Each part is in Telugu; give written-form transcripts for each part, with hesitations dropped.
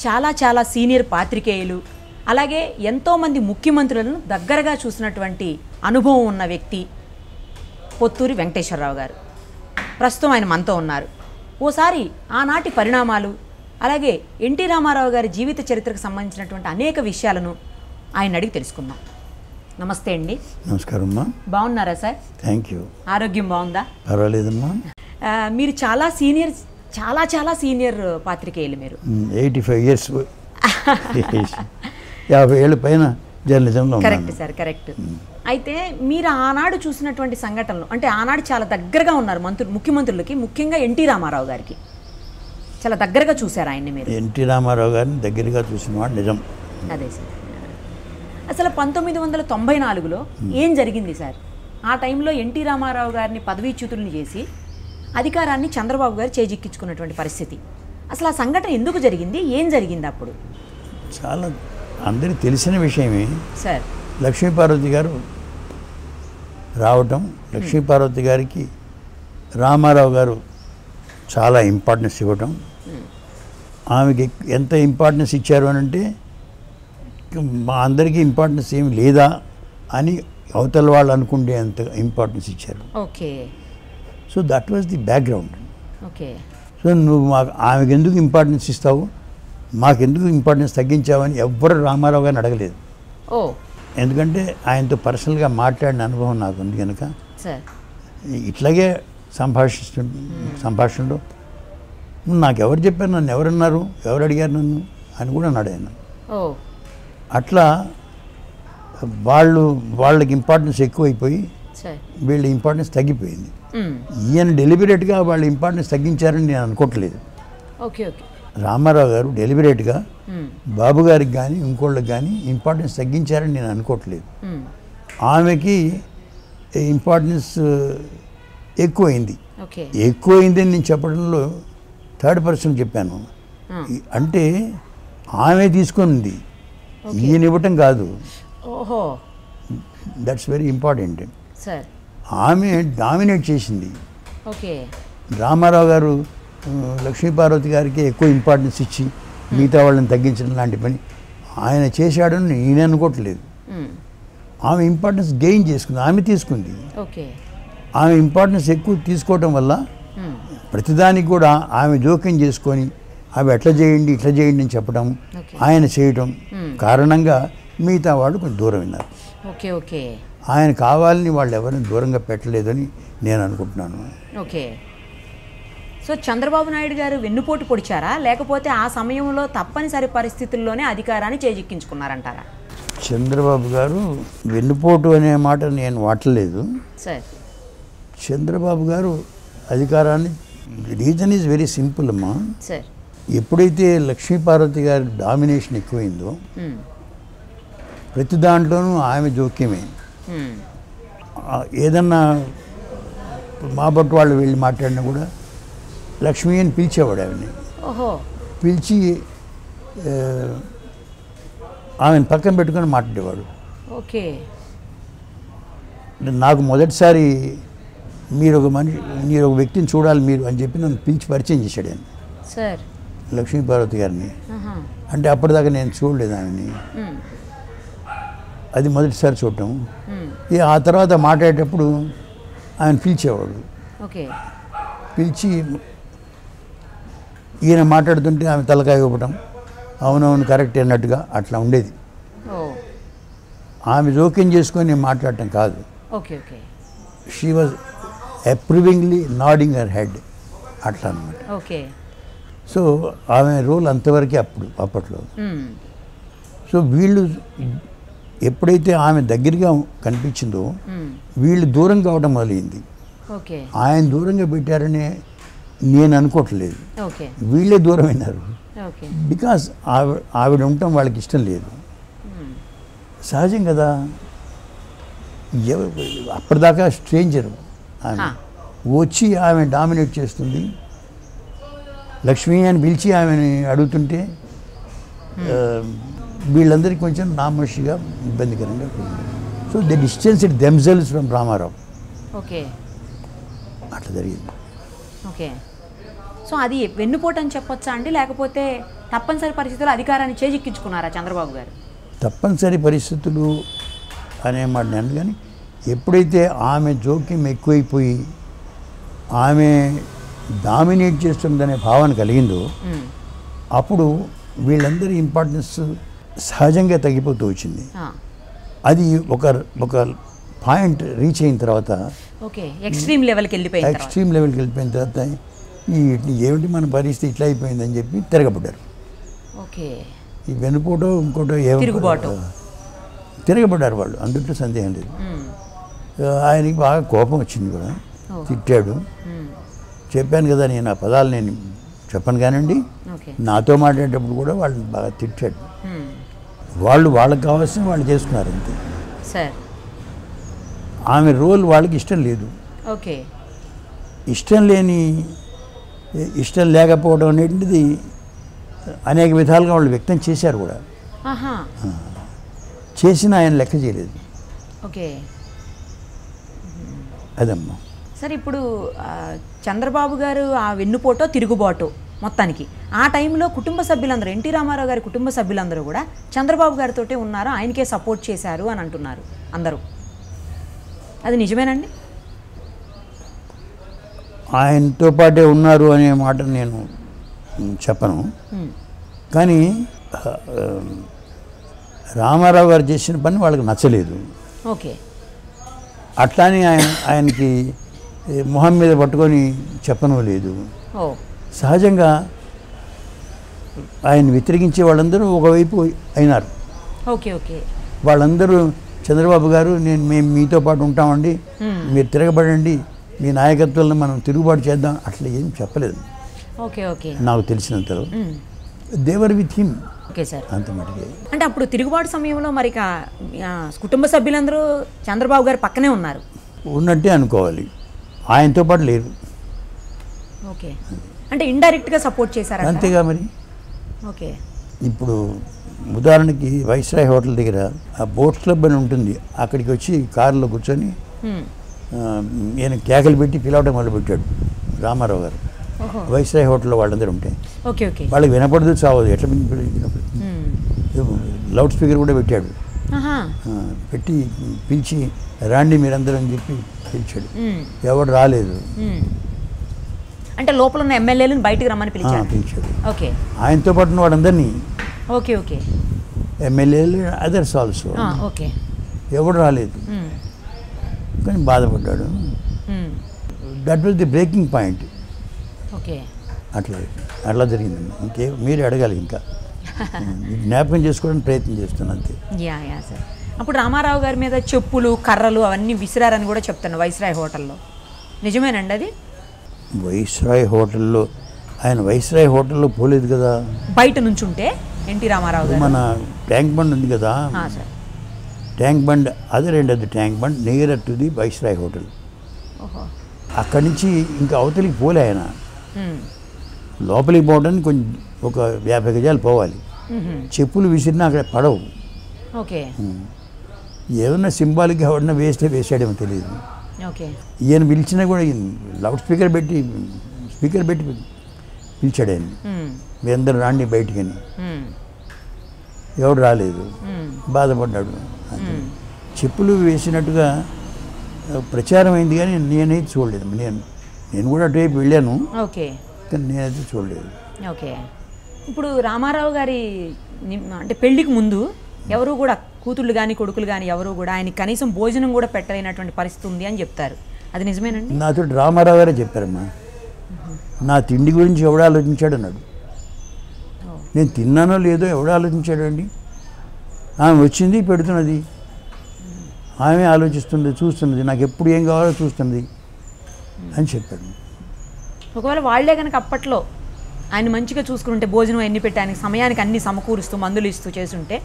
చాలా చాలా సీనియర్ పాత్రికేయులు, అలాగే ఎంతోమంది ముఖ్యమంత్రులను దగ్గరగా చూసినటువంటి అనుభవం ఉన్న వ్యక్తి పొత్తూరి వెంకటేశ్వరరావు గారు. ప్రస్తుతం ఆయన మనతో ఉన్నారు. ఓసారి ఆనాటి పరిణామాలు, అలాగే ఎన్టీ రామారావు గారి జీవిత చరిత్రకు సంబంధించినటువంటి అనేక విషయాలను ఆయన అడిగి తెలుసుకుందాం. నమస్తే అండి. నమస్కారం అమ్మా. బాగున్నారా సార్? Thank you. ఆరోగ్యం బాగుందా? పర్వాలేదమ్మా. మీరు చాలా సీనియర్ పాత్రికేయులు. మీరు 85 years 50 ఏళ్ళ పైన జర్నలిజంలో. Correct sir, correct. అయితే మీరు ఆనాడు చూసినటువంటి సంఘటనలు, అంటే ఆనాడు చాలా దగ్గరగా ఉన్నారు ముఖ్యమంత్రులకి, ముఖ్యంగా ఎన్టీ రామారావు గారికి చాలా దగ్గరగా చూశారు ఆయన్ని మీరు. ఎన్టీ రామారావు గారిని దగ్గరగా చూసిన వాడు నిజం. అదే సార్. అసలు 1994లో ఏం జరిగింది సార్? ఆ టైంలో ఎన్టీ రామారావు గారిని పదవీచ్యుతుల్ని చేసి అధికారాన్ని చంద్రబాబు గారు చేజిక్కించుకున్నటువంటి పరిస్థితి. అసలు ఆ సంఘటన ఎందుకు జరిగింది, ఏం జరిగింది అప్పుడు? చాలా అందరికీ తెలిసిన విషయమే సార్. లక్ష్మీపార్వతి గారు రావటం, లక్ష్మీపార్వతి గారికి రామారావు గారు చాలా ఇంపార్టెన్స్ ఇవ్వటం. ఆమెకి ఎంత ఇంపార్టెన్స్ ఇచ్చారు అని అంటే, మా అందరికీ ఇంపార్టెన్స్ ఏమి లేదా అని అవతల వాళ్ళు అనుకుంటే అంత ఇంపార్టెన్స్ ఇచ్చారు. Okay. So that was the background. Okay. So నువ్వు ఆమెకు ఎందుకు ఇంపార్టెన్స్ ఇస్తావు, మాకెందుకు ఇంపార్టెన్స్ తగ్గించావని ఎవ్వరు రామారావు గారిని అడగలేదు. ఓ. ఎందుకంటే ఆయనతో పర్సనల్గా మాట్లాడిన అనుభవం నాకు ఉంది కనుక. సార్. ఇట్లాగే సంభాషణలో నాకెవరు చెప్పారు, నన్ను ఎవరన్నారు, ఎవరు అడిగారు నన్ను అని కూడా అన్నాడు ఆయన. ఓ. అట్లా వాళ్ళకి ఇంపార్టెన్స్ ఎక్కువైపోయి వీళ్ళ ఇంపార్టెన్స్ తగ్గిపోయింది. ఈయన డెలిబరేట్గా వాళ్ళ ఇంపార్టెన్స్ తగ్గించారని నేను అనుకోవట్లేదు. ఓకే. ఓకే. రామారావు గారు డెలిబరేట్గా బాబు గారికి కానీ ఇంకోళ్ళకి కానీ ఇంపార్టెన్స్ తగ్గించారని నేను అనుకోవట్లేదు. ఆమెకి ఇంపార్టెన్స్ ఎక్కువైంది. ఎక్కువైందని నేను చెప్పడంలో థర్డ్ పర్సన్ చెప్పాను. అంటే ఆమె తీసుకుంది, ఈయన ఇవ్వటం కాదు. ఓహో. That's very important. సార్. ఆమె డామినేట్ చేసింది. ఓకే. రామారావు గారు లక్ష్మీపార్వతి గారికి ఎక్కువ ఇంపార్టెన్స్ ఇచ్చి మిగతా వాళ్ళని తగ్గించడం లాంటి పని ఆయన చేశాడని నేను అనుకోవట్లేదు. ఆమె ఇంపార్టెన్స్ గెయిన్ చేసుకుంది, ఆమె తీసుకుంది. ఓకే. ఆమె ఇంపార్టెన్స్ ఎక్కువ తీసుకోవటం వల్ల ప్రతిదానికి కూడా ఆమె జోక్యం చేసుకొని అవి ఎట్లా చేయండి ఇట్లా చేయండి అని చెప్పడం, ఆయన చేయటం కారణంగా మిగతా వాళ్ళు కొంచెం దూరం విన్నారు. ఓకే. ఓకే. ఆయన కావాలని వాళ్ళు ఎవరిని దూరంగా పెట్టలేదని నేను అనుకుంటున్నాను. ఓకే. సో చంద్రబాబు నాయుడు గారు వెన్నుపోటు పొడిచారా, లేకపోతే ఆ సమయంలో తప్పనిసరి పరిస్థితుల్లోనే అధికారాన్ని చేజిక్కించుకున్నారంటారా? చంద్రబాబు గారు వెన్నుపోటు అనే మాట నేను వాడలేదు సార్. చంద్రబాబు గారు అధికారాన్ని, రీజన్ ఈజ్ వెరీ సింపుల్ అమ్మా. సార్. ఎప్పుడైతే లక్ష్మీపార్వతి గారి డామినేషన్ ఎక్కువైందో ప్రతి దాంట్లోనూ ఆమె జోక్యమే. ఏదన్నా మా బట్టు వాళ్ళు వెళ్ళి మాట్లాడినా కూడా లక్ష్మి అని పిలిచేవాడు ఆమెని. పిలిచి ఆమెను పక్కన పెట్టుకొని మాట్లాడేవాడు. ఓకే. నాకు మొదటిసారి మీరు ఒక వ్యక్తిని చూడాలి మీరు అని చెప్పి నన్ను పిలిచి పరిచయం చేశాడు ఆయన. సార్. లక్ష్మీపార్వతి గారిని. అంటే అప్పటిదాకా నేను చూడలేదు ఆమెని, అది మొదటిసారి చూడటం. ఆ తర్వాత మాట్లాడేటప్పుడు ఆయన పిలిచేవాడు. పిలిచి ఈయన మాట్లాడుతుంటే ఆమె తలకాయ ఇవ్వటం, అవునవును కరెక్ట్ అన్నట్టుగా అట్లా ఉండేది. ఆమె జోక్యం చేసుకొని నేను మాట్లాడటం కాదు. She was approvingly nodding her head అట్లా అన్నమాట. సో ఆమె రోల్ అంతవరకే అప్పట్లో. సో వీళ్ళు ఎప్పుడైతే ఆమె దగ్గరగా కనిపించిందో వీళ్ళు దూరం కావడం మొదలైంది. ఆయన దూరంగా పెట్టారని నేను అనుకోవట్లేదు, వీళ్ళే దూరం అయినారు. బికాస్ ఆవిడ ఉండటం వాళ్ళకి ఇష్టం లేదు. సహజం కదా, అప్పటిదాకా స్ట్రేంజర్ ఆమె వచ్చి ఆమె డామినేట్ చేస్తుంది. లక్ష్మి అని పిలిచి ఆమెని అడుగుతుంటే వీళ్ళందరికీ కొంచెం నామోషిగా ఇబ్బందికరంగా. So they distance it themselves from Ramarao. అట్లా జరిగింది. సో అది వెన్నుపోటు అని చెప్పొచ్చా అండి, లేకపోతే తప్పనిసరి పరిస్థితుల్లో అధికారాన్ని చేజిక్కించుకున్నారా చంద్రబాబు గారు? తప్పనిసరి పరిస్థితులు అనే మాట నేను, కానీ ఎప్పుడైతే ఆమె జోక్యం ఎక్కువైపోయి ఆమె డామినేట్ చేస్తుందనే భావన కలిగిందో అప్పుడు వీళ్ళందరి ఇంపార్టెన్స్ సహజంగా తగ్గిపోతూ వచ్చింది. అది ఒక పాయింట్ రీచ్ అయిన తర్వాత, ఎక్స్ట్రీమ్ లెవెల్కి వెళ్ళిపోయిన తర్వాత ఏమిటి మన పరిస్థితి ఇట్లా అయిపోయిందని చెప్పి తిరగబడ్డారు. ఈ వెనుపోటో ఇంకోటో తిరగబడ్డారు వాళ్ళు, అందుట్లో సందేహం లేదు. ఆయనకి బాగా కోపం వచ్చింది కూడా, తిట్టాడు. చెప్పాను కదా నేను ఆ పదాలు నేను చెప్పను కానండి, నాతో మాట్లాడేటప్పుడు కూడా వాళ్ళని బాగా తిట్టాడు. వాళ్ళకి కావాల్సిన వాళ్ళు చేసుకున్నారు అంతే. ఆమె రోల్ వాళ్ళకి ఇష్టం లేదు. ఇష్టం లేకపోవడం అనేటిది అనేక విధాలుగా వాళ్ళు వ్యక్తం చేశారు కూడా. చేసిన ఆయన లెక్క చేయలేదు. అదమ్మా. సరే, ఇప్పుడు చంద్రబాబు గారు ఆ వెన్నుపోటో తిరుగుబాటు మొత్తానికి ఆ టైంలో కుటుంబ సభ్యులందరూ, ఎన్టీ రామారావు గారి కుటుంబ సభ్యులందరూ కూడా చంద్రబాబు గారితో ఉన్నారు, ఆయనకే సపోర్ట్ చేశారు అని అంటున్నారు అందరూ. అది నిజమేనండి? ఆయనతో పాటే ఉన్నారు అనే మాట నేను చెప్పను, కానీ రామారావు గారు చేసిన పని వాళ్ళకి నచ్చలేదు. అట్లానే ఆయనకి మొహం మీద పట్టుకొని చెప్పను లేదు. సహజంగా ఆయన వ్యతిరేకించే వాళ్ళందరూ ఒకవైపు అయినారు. వాళ్ళందరూ చంద్రబాబు గారు మేము మీతో పాటు ఉంటామండి, మీరు తిరగబడండి, మీ నాయకత్వంలో మనం తిరుగుబాటు చేద్దాం అట్లా ఏం చెప్పలేదు. నాకు తెలిసినంతలో దేవర్ విత్ హిమ్. అంత మటుకే. అంటే అప్పుడు తిరుగుబాటు సమయంలో మరి కుటుంబ సభ్యులందరూ చంద్రబాబు గారు పక్కనే ఉన్నారు, ఉన్నట్టే అనుకోవాలి, ఆయనతో పాటు లేరు. అంటే ఇండైరెక్ట్గా సపోర్ట్ చేశారు అంతేగా మరి. ఇప్పుడు ఉదాహరణకి వైస్రాయ్ హోటల్ దగ్గర ఆ బోట్స్ క్లబ్ అని ఉంటుంది, అక్కడికి వచ్చి కారులో కూర్చొని ఈయన కేకలు పెట్టి పిలవడం మొదలుపెట్టాడు రామారావు గారు. వైస్రాయ్ హోటల్లో వాళ్ళందరూ ఉంటాయి, వాళ్ళకి వినపడదు చావదు, ఎట్లా లౌడ్ స్పీకర్ కూడా పెట్టాడు. పెట్టి పిలిచి రాండి మీరందరూ అని చెప్పి పిలిచాడు. ఎవడు రాలేదు. అంటే లోపల ఉన్న ఎమ్మెల్యేలను బయటకు రమ్మని పిలిచాడు. ఆయనతో పాటు ఉన్న వాళ్ళందరినీ, ఎమ్మెల్యేలు అదర్స్ ఆల్సో, ఎవడు రాలేదు. కానీ బాధపడ్డాడు. That was the breaking point. అట్లా జరిగిందండి. ఇంకే మీరు అడగాలి, ఇంకా జ్ఞాపకం చేసుకోవడానికి ప్రయత్నం చేస్తున్నాను అంతే. అప్పుడు రామారావు గారి మీద చెప్పులు కర్రలు అవన్నీ విసిరారని కూడా చెప్తాను వైస్రాయ్ హోటల్లో, నిజమేనండి అది? వైస్రాయ్ హోటల్లో ఆయన వైస్రాయ్ హోటల్లో పోలేదు కదా, బయట నుంచి ఉంటే ఎన్టీ రామారావు గారు మన ట్యాంక్ బండ్ ఉంది కదా, ట్యాంక్ బండ్ అది రెండోది tank bund near to the viceroy hotel. అక్కడి నుంచి ఇంకా అవతలికి పోలే ఆయన. లోపలికి పోవడానికి కొంచెం ఒక 50 గజాలు పోవాలి. చెప్పులు విసిరినా అక్కడ పడవు. ఏదన్నా సింబాలిక్గా ఎవడన్నా వేసాడేమో తెలియదు. ఈయన పిలిచినా కూడా లౌడ్ స్పీకర్ పెట్టి పిలిచాడు ఆయన, మీ అందరు రాండి బయటికని. ఎవడు రాలేదు, బాధపడ్డాడు. చెప్పులు వేసినట్టుగా ప్రచారం అయింది కానీ నేనైతే చూడలేదు. నేను కూడా అటువైపు వెళ్ళాను, కానీ నేనైతే చూడలేదు. ఇప్పుడు రామారావు గారి అంటే పెళ్లికి ముందు ఎవరు కూడా కూతుళ్ళు కానీ కొడుకులు కానీ ఎవరు కూడా ఆయన కనీసం భోజనం కూడా పెట్టలేనటువంటి పరిస్థితి ఉంది అని చెప్తారు, అది నిజమేనండి? నాతో రామారావు గారే చెప్పారమ్మా, నా తిండి గురించి ఎవడు ఆలోచించాడు అన్నాడు. నేను తిన్నానో లేదో ఎవడు ఆలోచించాడు అండి? ఆమె వచ్చింది పెడుతున్నది, ఆమె ఆలోచిస్తుంది, చూస్తున్నది, నాకు ఎప్పుడు ఏం కావాలో చూస్తున్నది అని చెప్పాడు. ఒకవేళ వాళ్లే కనుక అప్పట్లో ఆయన మంచిగా చూసుకుంటే, భోజనం ఎన్ని పెట్టి ఆయనకి సమయానికి అన్ని సమకూరుస్తూ మందులు ఇస్తూ చేస్తుంటే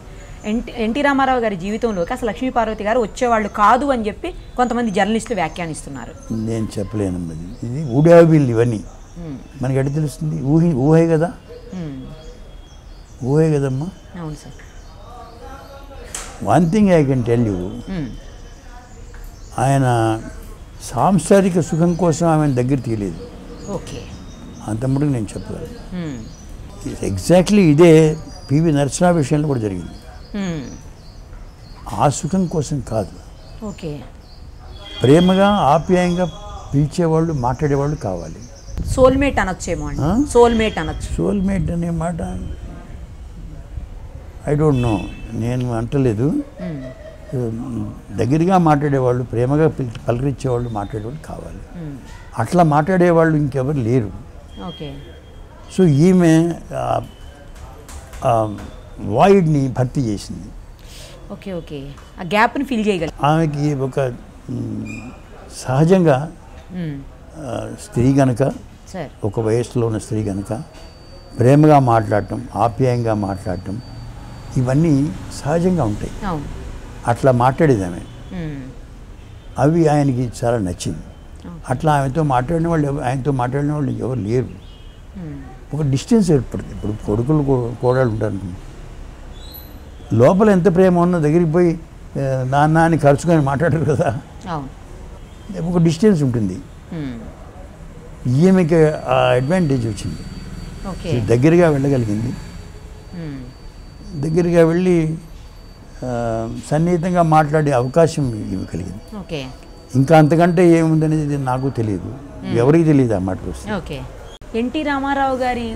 ఎన్టీ రామారావు గారి జీవితంలోకి అసలు లక్ష్మీపార్వతి గారు వచ్చేవాళ్ళు కాదు అని చెప్పి కొంతమంది జర్నలిస్టులు వ్యాఖ్యానిస్తున్నారు. నేను చెప్పలేనమ్మా, ఇది ఊడాబిల్ ఇవన్నీ మనకి ఎట్లా తెలుస్తుంది? ఊహే కదా, ఊహే కదమ్మా. అవును sir. One thing I can tell you, ఆయన సాంసారిక సుఖం కోసం ఆమెను దగ్గర తీయలేదు. అంత మటుకు నేను చెప్పగలను. ఎగ్జాక్ట్లీ ఇదే పివి నరసింహ విషయంలో కూడా జరిగింది. ఆ సుఖం కోసం కాదు, ఓకే, ప్రేమగా ఆప్యాయంగా పిలిచేవాళ్ళు మాట్లాడేవాళ్ళు కావాలి. సోల్మేట్ అనొచ్చేమో అండి, సోల్మేట్ అనొచ్చు. సోల్మేట్ అనే మాట ఐ డోంట్ నో, నేను అంటలేదు. దగ్గరగా మాట్లాడేవాళ్ళు, ప్రేమగా పలకరించేవాళ్ళు, మాట్లాడేవాళ్ళు కావాలి. అట్లా మాట్లాడేవాళ్ళు ఇంకెవరు లేరు. ఓకే. సో ఈమె వాయిడ్ని భర్తీ చేసింది. ఓకే ఓకే, ఆ గ్యాప్ని ఫిల్ చేయగలి. ఆమెకి ఒక సహజంగా స్త్రీ కనుక, ఒక వయసులో ఉన్న స్త్రీ కనుక ప్రేమగా మాట్లాడటం, ఆప్యాయంగా మాట్లాడటం ఇవన్నీ సహజంగా ఉంటాయి. అట్లా మాట్లాడేది ఆమె. అవి ఆయనకి చాలా నచ్చింది. అట్లా ఆయనతో మాట్లాడిన వాళ్ళు ఎవరు లేరు. ఒక డిస్టెన్స్ ఏర్పడుతుంది. ఇప్పుడు కొడుకులు కోడళ్ళు ఉంటారు, లోపల ఎంత ప్రేమ ఉన్నా దగ్గరికి పోయి నాన్న అని ఖర్చుకొని మాట్లాడరు కదా, ఒక డిస్టెన్స్ ఉంటుంది. ఈమెకి ఆ అడ్వాంటేజ్ వచ్చింది, దగ్గరగా వెళ్ళగలిగింది. దగ్గరగా వెళ్ళి సన్నిహితంగా మాట్లాడే అవకాశం ఈమె కలిగింది. ఇంకా అంతకంటే ఏముందనేది నాకు తెలియదు, ఎవరికి తెలియదు ఆ మాట వస్తే. ఓకే. ఎన్టీ రామారావు గారి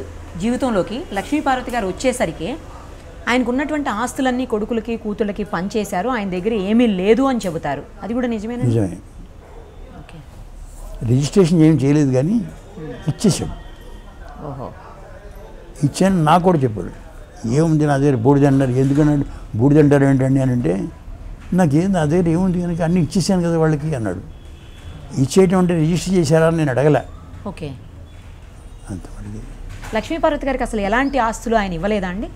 జీవితంలోకి లక్ష్మీపార్వతి గారు వచ్చేసరికి ఆయనకు ఉన్నటువంటి ఆస్తులన్నీ కొడుకులకి కూతుళ్ళకి పనిచేశారు, ఆయన దగ్గర ఏమీ లేదు అని చెబుతారు. అది కూడా నిజమే? నిజమే. రిజిస్ట్రేషన్ ఏం చేయలేదు కానీ ఇచ్చేసాడు. ఓహో. ఇచ్చాను నాకు కూడా చెప్పాడు. ఏముంది నా దగ్గర బూడిదంటారు, ఎందుకన్నాడు బూడిదంటారు ఏంటండి అని అంటే, నాకేం నా దగ్గర ఏముంది కనుక అన్నీ ఇచ్చేసాను కదా వాళ్ళకి అన్నాడు. ఇచ్చేయటం అంటే రిజిస్టర్ చేశారా అని నేను అడగలే. ఓకే. అంతవరకు. లక్ష్మీపార్వతి గారికి అసలు ఎలాంటి ఆస్తులు ఆయన ఇవ్వలేదా అండి?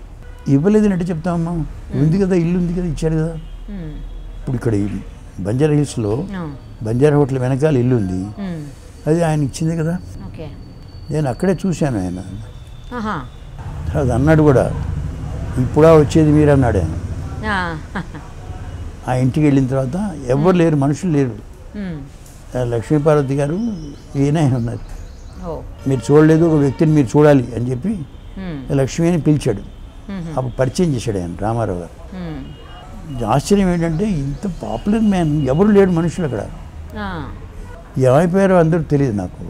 ఇవ్వలేదని అంటే చెప్తామమ్మా, ఉంది కదా, ఇల్లు ఉంది కదా, ఇచ్చాడు కదా. ఇప్పుడు ఇక్కడ బంజారా హిల్స్లో బంజారా హోటల్ వెనకాల ఇల్లు ఉంది, అది ఆయన ఇచ్చింది కదా. నేను అక్కడే చూశాను. ఆయన అది అన్నాడు కూడా, ఇప్పుడా వచ్చేది మీరు అన్నాడు ఆయన. ఆ ఇంటికి వెళ్ళిన తర్వాత ఎవరు లేరు, మనుషులు లేరు. లక్ష్మీపార్వతి గారు ఈయన ఉన్నారు, మీరు చూడలేదు, ఒక వ్యక్తిని మీరు చూడాలి అని చెప్పి లక్ష్మి అని పిలిచాడు. అప్పుడు పరిచయం చేశాడు ఆయన రామారావు గారు. ఆశ్చర్యం ఏంటంటే, ఇంత పాపులర్ మ్యాన్ ఎవరు లేడు మనుషులు అక్కడ, ఏమైపోయారో అందరూ తెలియదు నాకు.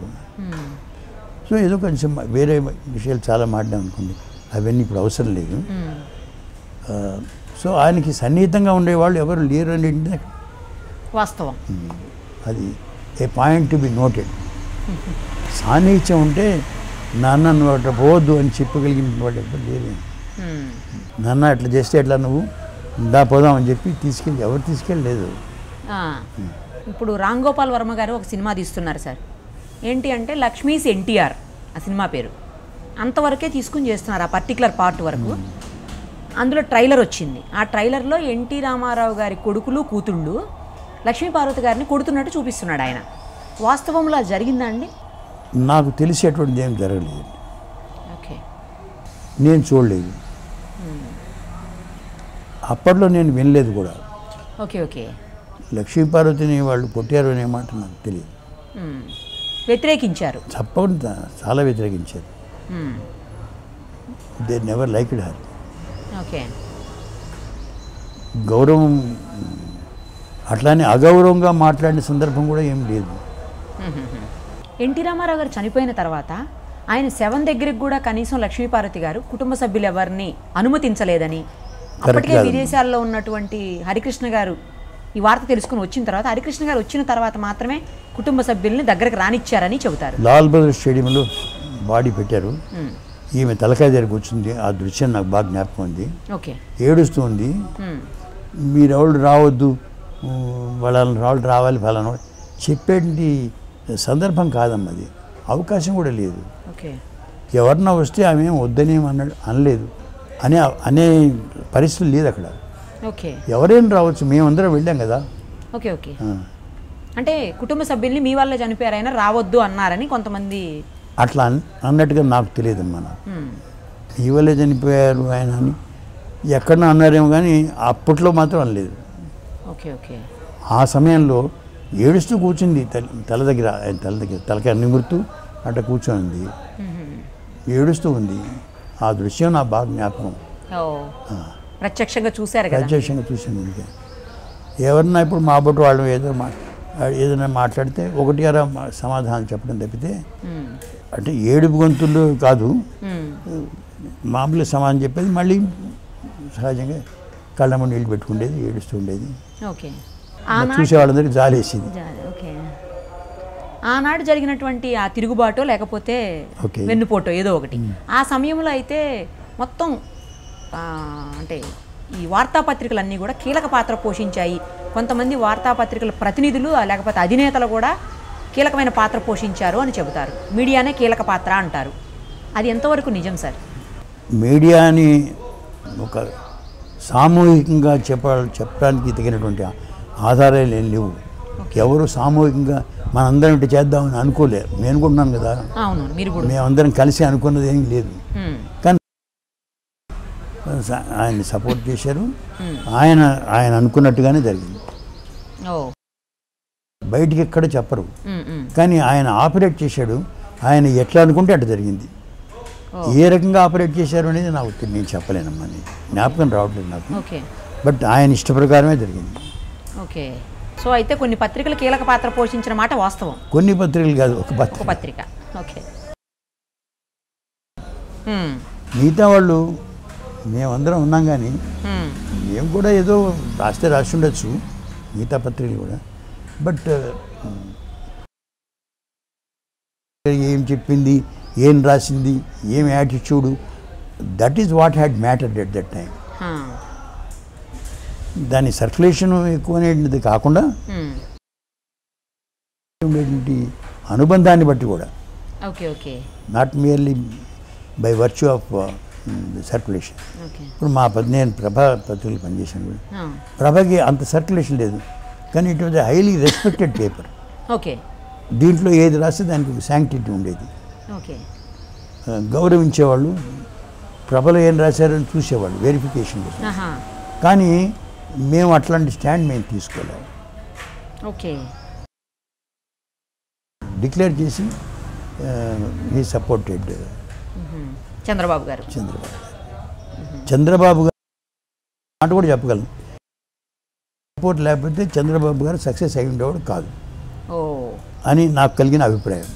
సో ఏదో కొంచెం వేరే విషయాలు చాలా మాట్లాడాం అనుకోండి, అవన్నీ ఇప్పుడు అవసరం లేదు. సో ఆయనకి సన్నిహితంగా ఉండేవాళ్ళు ఎవరు లేరు అని వాస్తవం. అది ఏ పాయింట్ టు బి నోటెడ్. సాన్నిహిత్యం ఉంటే నాన్న నువ్వు అట్లా పోవద్దు అని చెప్పగలిగిన వాళ్ళు ఎవరు లేరు. నాన్న అట్లా చేస్తే ఎట్లా నువ్వు దా పోదాం అని చెప్పి తీసుకెళ్ళి ఎవరు తీసుకెళ్ళలేదు. ఇప్పుడు రామ్ గోపాల్ వర్మ గారు ఒక సినిమా తీస్తున్నారు సార్, ఏంటి అంటే లక్ష్మీస్ ఎన్టీఆర్ ఆ సినిమా పేరు. అంతవరకే తీసుకుని చేస్తున్నారు, ఆ పర్టికులర్ పార్ట్ వరకు. అందులో ట్రైలర్ వచ్చింది. ఆ ట్రైలర్లో ఎన్టీ రామారావు గారి కొడుకులు కూతుళ్ళు లక్ష్మీపార్వతి గారిని కొడుతున్నట్టు చూపిస్తున్నాడు ఆయన. వాస్తవంలో జరిగిందా అండి? నాకు తెలిసేటువంటిది ఏం జరగలేదు. ఓకే. నేను చూడలేదు, అప్పట్లో నేను వినలేదు కూడా. Okay okay. లక్ష్మీపార్వతిని వాళ్ళు కొట్టారు అనే మాట నాకు తెలియదు. వ్యతిరేకించారు, తప్పకుండా చాలా వ్యతిరేకించారు. They never liked her. Okay. గౌరవం అట్లానే అగౌరవంగా మాట్లాడిన సందర్భం కూడా ఏం లేదు. ఎన్టీ రామారావు గారు చనిపోయిన తర్వాత ఆయన శవం దగ్గరికి కూడా కనీసం లక్ష్మీపార్వతి గారు కుటుంబ సభ్యులు ఎవరిని అనుమతించలేదని, అప్పటికే విదేశాల్లో ఉన్నటువంటి హరికృష్ణ గారు ఈ వార్త తెలుసుకుని వచ్చిన తర్వాత, హరికృష్ణ గారు వచ్చిన తర్వాత మాత్రమే కుటుంబ సభ్యుల్ని దగ్గరకు రానిచ్చారని చెబుతారు. లాల్ బహదూర్ స్టేడియంలో బాడీ పెట్టారు, ఈమె తలకాయ దగ్గర కూర్చుంది. ఆ దృశ్యం నాకు బాగా జ్ఞాపకం ఉంది. ఓకే. ఏడుస్తూ ఉంది, మీరెవరు రావద్దు, వాళ్ళు రావాలి ఫలానా చెప్పేటి సందర్భం కాదమ్మా, అది అవకాశం కూడా లేదు. ఎవరన్నా వస్తే ఆమె వద్దని అనలేదు, అనే పరిస్థితి లేదు అక్కడ. ఎవరైనా రావచ్చు, మేమందరం వెళ్ళాం కదా. Okay okay. అంటే కుటుంబ సభ్యుల్ని మీ వల్ల చనిపోయారైనా రావద్దు అన్నారని కొంతమంది అట్లా అన్నట్టుగా నాకు తెలియదమ్మా. నాకు మీ వల్లే చనిపోయారు ఆయన అని ఎక్కడన్నా అన్నారేమో కానీ అప్పట్లో మాత్రం అనలేదు. Okay okay. ఆ సమయంలో ఏడుస్తూ కూర్చుంది, తల దగ్గర తలకాయ నిమురుతూ అట్లా కూర్చొని ఏడుస్తూ ఉంది. ఆ దృశ్యం నాకు బాగా జ్ఞాపకం. ప్రత్యక్షంగా చూశారు కదా? ప్రత్యక్షంగా చూశాను. ఇంకా ఎవరన్నా ఇప్పుడు మా బొట్టు వాళ్ళు ఏదైనా మాట్లాడితే ఒకటి అరా సమాధానం చెప్పడం తప్పితే, అంటే ఏడుపు గొంతులు కాదు, మామూలుగా సమాధానం చెప్పేది, మళ్ళీ సహజంగా కళ్ళమ్మ నీళ్ళు పెట్టుకుండేది, ఏడుస్తూ ఉండేది. చూసే వాళ్ళందరికీ జాలేసింది. ఆనాడు జరిగినటువంటి ఆ తిరుగుబాటో లేకపోతే వెన్నుపోటో ఏదో ఒకటి, ఆ సమయంలో అయితే మొత్తం అంటే ఈ వార్తాపత్రికలన్నీ కూడా కీలక పాత్ర పోషించాయి. కొంతమంది వార్తాపత్రికల ప్రతినిధులు లేకపోతే అధినేతలు కూడా కీలకమైన పాత్ర పోషించారు అని చెబుతారు. మీడియానే కీలక పాత్ర అంటారు. అది ఎంతవరకు నిజం సార్? మీడియాని ఒక సామూహికంగా చెప్పడానికి తగినటువంటి ఆధారాలు ఏం లేవు. ఎవరు సామూహికంగా మనందరం ఇటు చేద్దామని అనుకోలేరు. నేను అనుకుంటున్నాను కదా, మేమందరం కలిసి అనుకున్నది ఏం లేదు. కానీ ఆయన సపోర్ట్ చేశారు. ఆయన అనుకున్నట్టుగానే జరిగింది. బయటికి ఎక్కడ చెప్పరు, కానీ ఆయన ఆపరేట్ చేశాడు. ఆయన ఎట్లా అనుకుంటే అట్లా జరిగింది. ఏ రకంగా ఆపరేట్ చేశారు అనేది నాకు నేను చెప్పలేనమ్మా, జ్ఞాపకం రావట్లేదు నాకు. బట్ ఆయన ఇష్ట ప్రకారమే జరిగింది. ఓకే. సో అయితే కొన్ని పత్రికలు కీలక పాత్ర పోషించిన మాట వాస్తవం. కొన్ని పత్రికలు కాదు, ఒక పత్రిక. ఓకే. మిగతా వాళ్ళు మేమందరం ఉన్నాం, కానీ మేము కూడా ఏదో రాసి ఉండొచ్చు, మిగతా పత్రికలు కూడా. బట్ ఏం చెప్పింది, ఏం రాసింది, ఏం attitude, that is what had mattered at that time. దాని సర్క్యులేషన్ ఎక్కువనేది కాకుండా ఉండేటువంటి అనుబంధాన్ని బట్టి కూడా, not merely by virtue of circulation. ఇప్పుడు నేను ప్రభా పత్రికలు పనిచేశాను కూడా. ప్రభాకి అంత సర్క్యులేషన్ లేదు, కానీ it was a highly respected paper. దీంట్లో ఏది రాస్తే దానికి ఒక శాంక్టిటీ ఉండేది. గౌరవించేవాళ్ళు, ప్రభలో ఏం రాశారని చూసేవాళ్ళు వెరిఫికేషన్ కోసం. కానీ మేము అట్లాంటి స్టాండ్ మేము తీసుకోలేము. డిక్లేర్ చేసి హీ సపోర్టెడ్ చంద్రబాబు గారు మాట కూడా చెప్పగలను. సపోర్ట్ లేకపోతే చంద్రబాబు గారు సక్సెస్ అయి ఉండేవాడు కాదు అని నాకు కలిగిన అభిప్రాయం.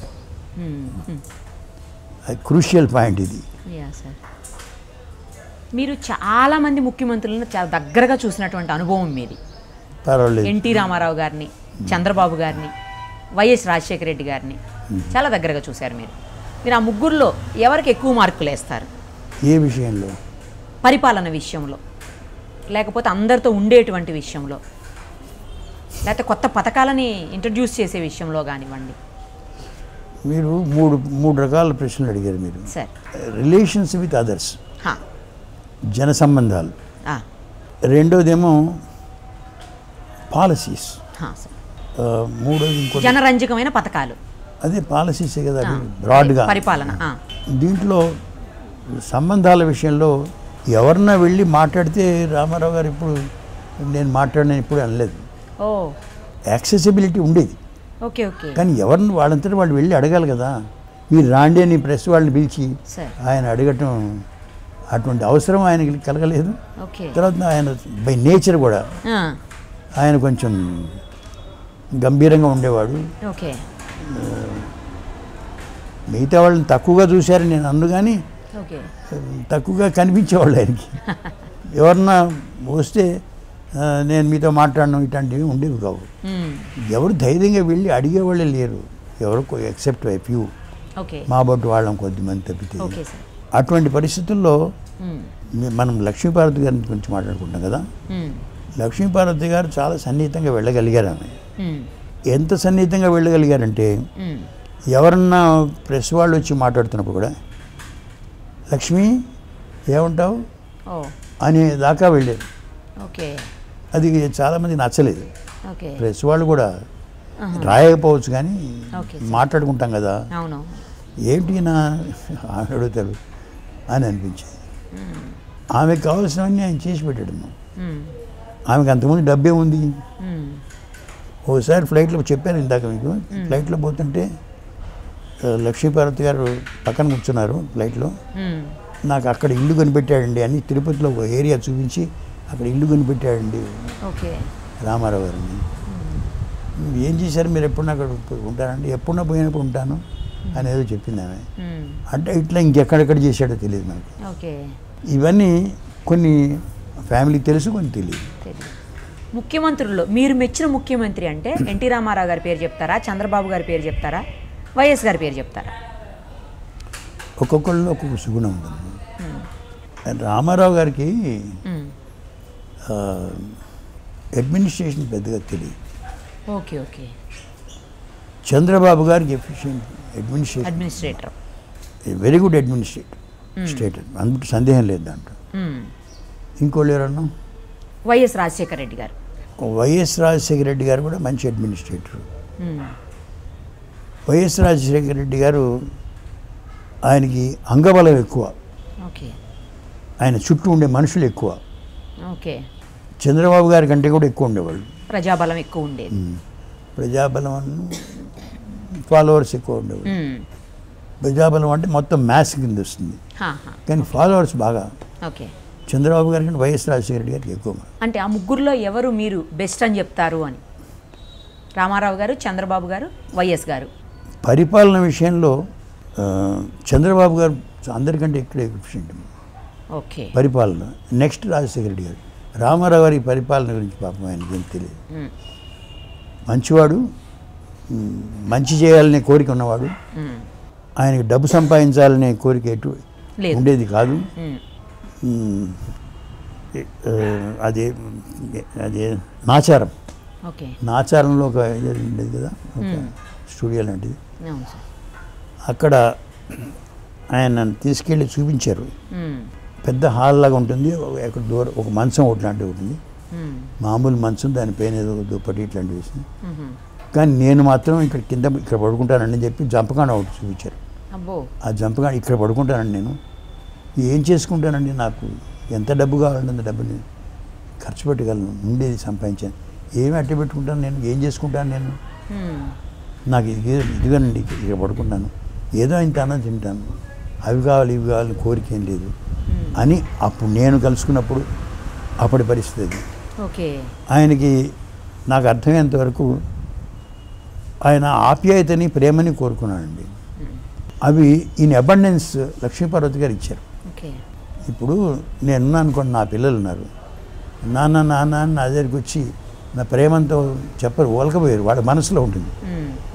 క్రూషియల్ పాయింట్ ఇది. మీరు చాలామంది ముఖ్యమంత్రులను చాలా దగ్గరగా చూసినటువంటి అనుభవం మీది. ఎన్టీ రామారావు గారిని, చంద్రబాబు గారిని, వైఎస్ రాజశేఖర రెడ్డి గారిని చాలా దగ్గరగా చూశారు మీరు. ఆ ముగ్గురులో ఎవరికి ఎక్కువ మార్కులు వేస్తారు? ఏ విషయంలో? పరిపాలన విషయంలో, లేకపోతే అందరితో ఉండేటువంటి విషయంలో, లేకపోతే కొత్త పథకాలని ఇంట్రడ్యూస్ చేసే విషయంలో కానివ్వండి. మీరు మూడు రకాల ప్రశ్నలు అడిగారు మీరు. సార్, రిలేషన్స్ విత్ అదర్స్, జన సంబంధాలు. రెండోదేమో పాలసీస్. మూడోది ఇంకో జనరంజకమైన పథకాలు. అదే పాలసీసే కదా, బ్రాడ్గా పరిపాలన. దీంట్లో సంబంధాల విషయంలో ఎవరన్నా వెళ్ళి మాట్లాడితే రామారావు గారు ఇప్పుడు నేను మాట్లాడిన ఇప్పుడు అనలేదు. యాక్సెసిబిలిటీ ఉండేది. కానీ ఎవరిని వాళ్ళంతటా వాళ్ళు వెళ్ళి అడగాలి కదా. మీరు రాండి అని ప్రెస్ వాళ్ళని పిలిచి ఆయన అడగటం అటువంటి అవసరం ఆయనకి కలగలేదు. తర్వాత ఆయన బై నేచర్ కూడా ఆయన కొంచెం గంభీరంగా ఉండేవాడు. మిగతా వాళ్ళని తక్కువగా చూశారని నేను అన్ను, కానీ తక్కువగా కనిపించేవాళ్ళు ఆయనకి. ఎవరన్నా వస్తే నేను మీతో మాట్లాడడం ఇట్లాంటివి ఉండేవి కావు. ఎవరు ధైర్యంగా వెళ్ళి అడిగేవాళ్ళే లేరు, ఎవరు ఎక్సెప్ట్ ఎ ఫ్యూ, మా బొట్టు వాళ్ళం కొద్దిమంది తప్పితే. అటువంటి పరిస్థితుల్లో మనం లక్ష్మీపార్వతి గారి గురించి మాట్లాడుకుంటాం కదా. లక్ష్మీపార్వతి గారు చాలా సన్నిహితంగా వెళ్ళగలిగారు. ఆమె ఎంత సన్నిహితంగా వెళ్ళగలిగారంటే ఎవరన్నా ప్రెస్ వాళ్ళు వచ్చి మాట్లాడుతున్నప్పుడు కూడా లక్ష్మి ఏమంటావు అనే దాకా వెళ్ళారు. అది చాలామంది నచ్చలేదు. ప్రెస్ వాళ్ళు కూడా రాయకపోవచ్చు, కానీ మాట్లాడుకుంటాం కదా, ఏంటి నా ఆమె అడుగుతారు అని అనిపించేది. ఆమెకు కావాల్సినవన్నీ ఆయన చేసి పెట్టాడు. ఆమెకు అంతకుముందు డబ్బే ఉంది. ఓసారి ఫ్లైట్లో చెప్పాను ఇందాక మీకు, ఫ్లైట్లో పోతుంటే లక్ష్మీపార్వతి గారు పక్కన కూర్చున్నారు ఫ్లైట్లో. నాకు అక్కడ ఇల్లు కనిపెట్టాడండి అని తిరుపతిలో ఒక ఏరియా చూపించి అక్కడ ఇల్లు కనిపెట్టాడండి ఓకే రామారావు గారిని. ఏం చేశారు మీరు ఎప్పుడన్నా అక్కడ ఉంటారండి? ఎప్పుడన్నా పోయినప్పుడు ఉంటాను అని ఏదో చెప్పింది ఆమె. అంటే ఇట్లా ఇంకెక్కడెక్కడ చేశాడో తెలియదు మనకి. ఓకే. ఇవన్నీ కొన్ని ఫ్యామిలీకి తెలుసు, కొన్ని తెలియదు. ముఖ్యమంత్రుల్లో మీరు మెచ్చిన ముఖ్యమంత్రి అంటే ఎన్టీ రామారావు గారి పేరు చెప్తారా, చంద్రబాబు గారి పేరు చెప్తారా, వైఎస్ గారి పేరు చెప్తారా? ఒక్కొక్కళ్ళు ఒక్కొక్క సుగుణం ఉంటుంది. రామారావు గారికి అడ్మినిస్ట్రేషన్ పెద్దగా తెలియదు. Okay okay. చంద్రబాబు గారికి efficient administrator, very good administrator, అందుకు సందేహం లేదు దాంట్లో. ఇంకోళ్ళు ఎవరన్నా? వైఎస్ రాజశేఖర రెడ్డి గారు. వైఎస్ రాజశేఖర రెడ్డి గారు కూడా మంచి అడ్మినిస్ట్రేటర్. వైఎస్ రాజశేఖర రెడ్డి గారు ఆయనకి అంగబలం ఎక్కువ, ఓకే, ఆయన చుట్టూ ఉండే మనుషులు ఎక్కువ. ఓకే. చంద్రబాబు గారి కంటే కూడా ఎక్కువ ఉండేవాళ్ళు, ప్రజాబలం ఎక్కువ ఉండేది. ప్రజాబలం ఫాలోవర్స్ ఎక్కువ ఉండేవాళ్ళు. ప్రజాబలం అంటే మొత్తం మ్యాథ్స్ కింద వస్తుంది, కానీ ఫాలోవర్స్ బాగా ఓకే చంద్రబాబు గారి కంటే వైఎస్ రాజశేఖర రెడ్డి గారికి ఎక్కువ. అంటే ఆ ముగ్గురులో ఎవరు మీరు బెస్ట్ అని చెప్తారు అని? రామారావు గారు, చంద్రబాబు గారు, వైఎస్ గారు. పరిపాలన విషయంలో చంద్రబాబు గారు అందరికంటే ఎక్కువ ఎఫిషియెంట్ ఓకే పరిపాలన. నెక్స్ట్ రాజశేఖర రెడ్డి గారు. రామారావు గారి పరిపాలన గురించి పాపం ఆయనకి ఏం తెలియదు. మంచివాడు, మంచి చేయాలనే కోరిక ఉన్నవాడు. ఆయనకి డబ్బు సంపాదించాలనే కోరిక ఎటు ఉండేది కాదు. అదే అదే నాచారం, నాచారంలో ఒక ఇది ఉండేది కదా, ఒక స్టూడియో లాంటిది. అక్కడ ఆయన తీసుకెళ్ళి చూపించారు. పెద్ద హాల్ లాగా ఉంటుంది, ఎక్కడ దూరం ఒక మంచం ఒకటి లాంటివి ఉంటుంది, మామూలు మంచం, దానిపైన ఏదో దుప్పటి ఇట్లాంటివి వేసింది. కానీ నేను మాత్రం ఇక్కడ పడుకుంటానని చెప్పి జంపకాండ ఒకటి చూపించారు. ఆ జంపకాండ ఇక్కడ పడుకుంటానండి, నేను ఏం చేసుకుంటానండి, నాకు ఎంత డబ్బు కావాలంటే అంత డబ్బుని ఖర్చు పెట్టగలను, ఉండేది సంపాదించాను, ఏమి అట్ట పెట్టుకుంటాను, నేను ఏం చేసుకుంటాను, నేను నాకు ఇదిగానండి ఇక్కడ పడుకుంటాను, ఏదో ఇంత అన్నం తింటాను, అవి కావాలి ఇవి కావాలి కోరిక ఏం లేదు అని అప్పుడు నేను కలుసుకున్నప్పుడు అప్పటి పరిస్థితి అది. ఆయనకి నాకు అర్థమయ్యేంత వరకు ఆయన ఆప్యాయతని ప్రేమని కోరుకున్నానండి. అవి ఇన్ అబండెన్స్ లక్ష్మీపార్వతి గారు ఇచ్చారు. ఇప్పుడు నేనున్నా అనుకోండి, నా పిల్లలు ఉన్నారు, నాన్న నాన్న అని నా దగ్గరికి వచ్చి నా ప్రేమంతో చెప్పరు, ఓలకపోయారు, వాళ్ళ మనసులో ఉంటుంది,